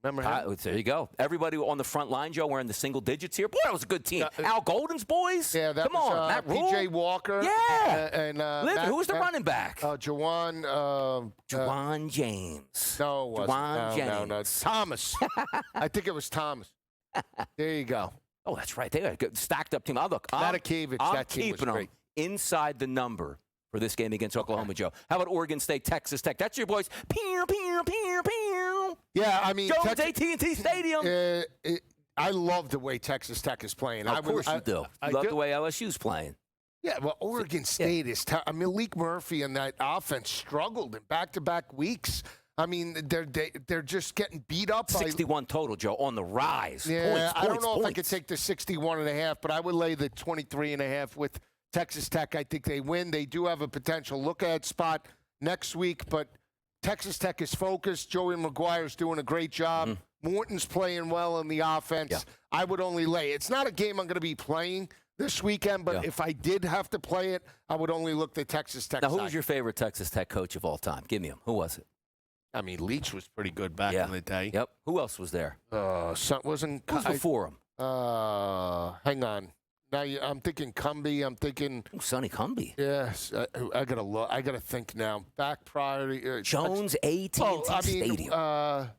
Remember him? There you go. Everybody on the front line, Joe, wearing the single digits here. Boy, that was a good team. Al Golden's boys. Yeah, that Come was on, Matt Rule. P.J. Walker. Yeah. And who was the running back? Juwan. Juwan James. No, it wasn't. Juwan James. No. Thomas. I think it was Thomas. There you go. Oh, that's right. They got a good stacked up team. Look, Medikevich, I'm that team was keeping great. them inside the number for this game against Oklahoma, Joe. How about Oregon State, Texas Tech? That's your boys. Pew, pew, pew, pew. Yeah, I mean, Jones AT&T Stadium. I love the way Texas Tech is playing. Of course you do. You love the way LSU's playing. Yeah, well, Oregon State is tough. I mean, Malik Murphy and that offense struggled in back-to-back weeks. I mean, they're just getting beat up. 61 total, Joe, on the rise. Yeah, I don't know points. if I could take the 61.5, but I would lay the 23.5 with Texas Tech. I think they win. They do have a potential look-ahead spot next week, but Texas Tech is focused. Joey McGuire's doing a great job. Morton's playing well in the offense. Yeah. I would only lay. It's not a game I'm going to be playing this weekend, but if I did have to play it, I would only look the Texas Tech Now, who side. was your favorite Texas Tech coach of all time? Give me him. Who was it? I mean, Leach was pretty good back in the day. Yep. Who else was there? Wasn't Who was before him? Hang on. Now I'm thinking Cumbie. I'm thinking Sonny Cumbie. Yes, I gotta look. I gotta think now. Back prior to Jones AT&T Stadium.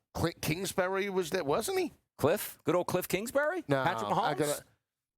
Kingsbury was there, wasn't he? Cliff, good old Cliff Kingsbury. No, Patrick Mahomes.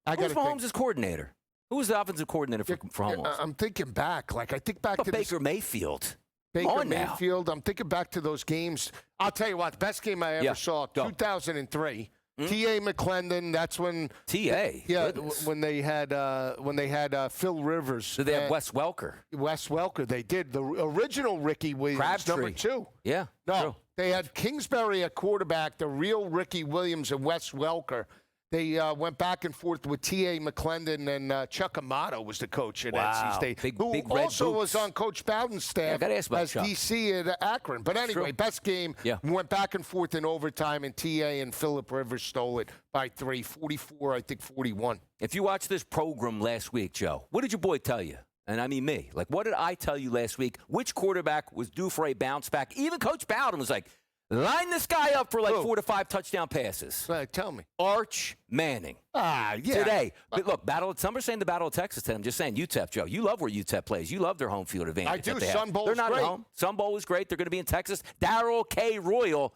I Who was gotta Mahomes' coordinator? Who was the offensive coordinator for Mahomes? I'm thinking back. Like I think back to Baker Mayfield. Baker Mayfield. I'm thinking back to those games. I'll tell you what. The best game I ever saw, 2003. T.A. McClendon. That's when T.A. Yeah, Goodness. when they had Phil Rivers. Did they have Wes Welker? Wes Welker. They did. The original Ricky Williams, Crabtree. number 2. Yeah. No, true. they had Kingsbury at quarterback, the real Ricky Williams and Wes Welker. They went back and forth with T.A. McClendon, and Chuck Amato was the coach at NC State, Big who red also boots. was on Coach Bowden's staff gotta ask about as Chuck. DC at Akron. But anyway, True. best game. Yeah. Went back and forth in overtime, and T.A. and Phillip Rivers stole it by 3, 44, I think 41. If you watched this program last week, Joe, what did your boy tell you? And I mean me. Like, what did I tell you last week? Which quarterback was due for a bounce back? Even Coach Bowden was like, line this guy up for like 4 to 5 touchdown passes. Tell me. Arch Manning. Yeah. Today. But look, some are saying the Battle of Texas today. I'm just saying, UTEP, Joe. You love where UTEP plays. You love their home field advantage. I do. that they have. Sun Bowl's They're not great. at home. Sun Bowl is great. They're going to be in Texas. Darrell K. Royal,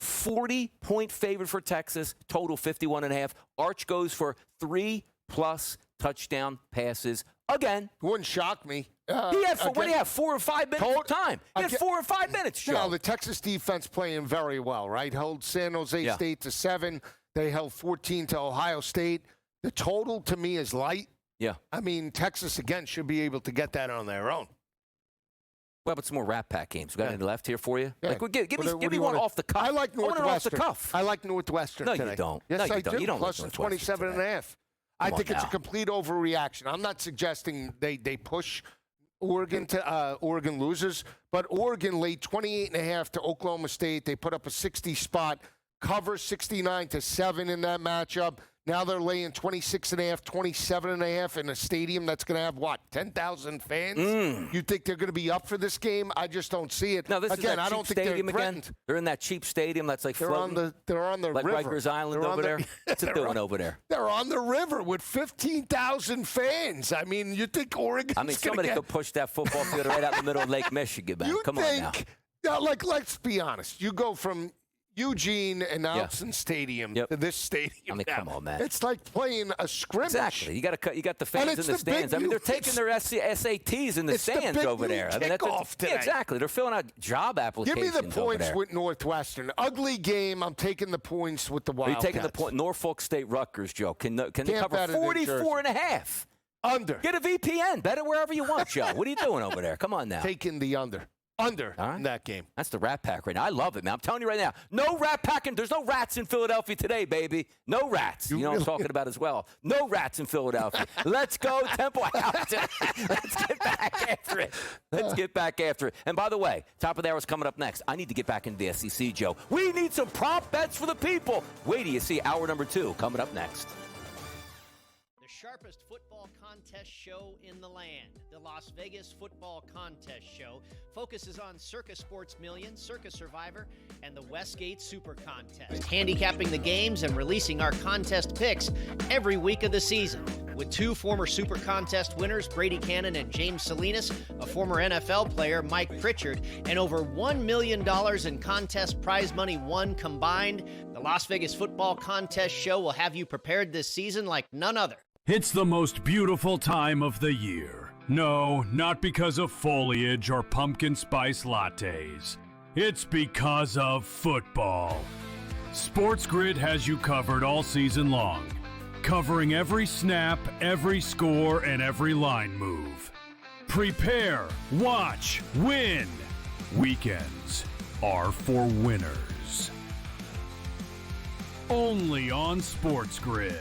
40-point favorite for Texas, total 51.5. Arch goes for 3+ touchdown passes again. Wouldn't shock me. He had 4 or 5 minutes of time. He had 4 or 5 minutes, Joe. No, the Texas defense playing very well, right? Held San Jose State to 7. They held 14 to Ohio State. The total, to me, is light. Yeah. I mean, Texas, again, should be able to get that on their own. Well, but some more Rat Pack games. We got any left here for you? Yeah. Like, give What me do you one wanna- off the cuff. I like Northwestern. I want it off the cuff. I like Northwestern No, today. you don't. Yes, No, I you don't. do. You don't Plus like the Northwestern 27.5. I Come think on it's now. a complete overreaction. I'm not suggesting they push Oregon to Oregon loses, but Oregon laid 28.5 to Oklahoma State. They put up a 60 spot, cover 69-7 in that matchup. Now they're laying 26.5, 27.5 in a stadium that's going to have, 10,000 fans? You think they're going to be up for this game? I just don't see it. No, this again, is that I cheap don't think stadium they're again. threatened. They're in that cheap stadium that's like They're floating. on the like river. Rikers Island They're on over the- there. What's it doing over there? They're on the river with 15,000 fans. I mean, you think Oregon's I mean, gonna somebody get, could push that football field right out in the middle of Lake Michigan, man. You Come on now. think, let's be honest. You go from Eugene and Nelson Stadium to this stadium. I mean, come on, man. It's like playing a scrimmage. Exactly. You got the fans it's in the the big stands. I mean, they're U- taking their SATs in the it's the stands big over U there. I mean, kickoff today. exactly. They're filling out job Give applications me the over points there. with Northwestern. Ugly game. I'm taking the points with the Are you Wildcats. taking the point? Norfolk State Rutgers, Joe. Can they Can't cover bet it in 44.5? Under. Get a VPN. Bet it wherever you want, Joe. What are you doing over there? Come on now. Taking the under. Under All right. in that game. That's the Rat Pack right now. I love it, man. I'm telling you right now. No Rat Packing. There's no rats in Philadelphia today, baby. No rats. You know what I'm talking about as well. No rats in Philadelphia. Let's go, Temple House. Let's get back after it. Let's get back after it. And by the way, top of the hour is coming up next. I need to get back into the SEC, Joe. We need some prop bets for the people. Wait till you see hour number 2 coming up next. The sharpest football contest show in the land. The Las Vegas Football Contest Show focuses on Circa Sports Million, Circa Survivor, and the Westgate Super Contest, handicapping the games and releasing our contest picks every week of the season. With 2 former Super Contest winners, Brady Cannon and James Salinas, a former NFL player, Mike Pritchard, and over $1 million in contest prize money won combined, the Las Vegas Football Contest Show will have you prepared this season like none other. It's the most beautiful time of the year. No, not because of foliage or pumpkin spice lattes. It's because of football. SportsGrid has you covered all season long, covering every snap, every score, and every line move. Prepare, watch, win. Weekends are for winners. Only on SportsGrid.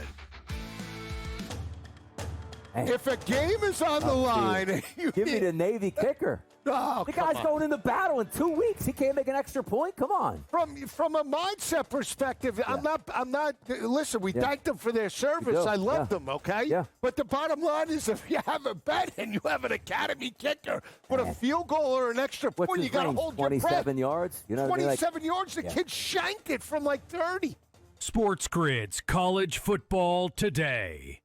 If a game is on the line, Give me the Navy kicker. Oh, The come guy's on. going into battle in 2 weeks. He can't make an extra point. Come on. From a mindset perspective, I'm not. Listen, we thank them for their service. do, I love yeah. them. Okay. Yeah. But the bottom line is, if you have a bet and you have an academy kicker with a field goal or an extra What's point, his you got to range? hold your breath. 27 yards? You know what I mean? Like, 27 yards. The kid shanked it from like 30. SportsGrid's College Football Today.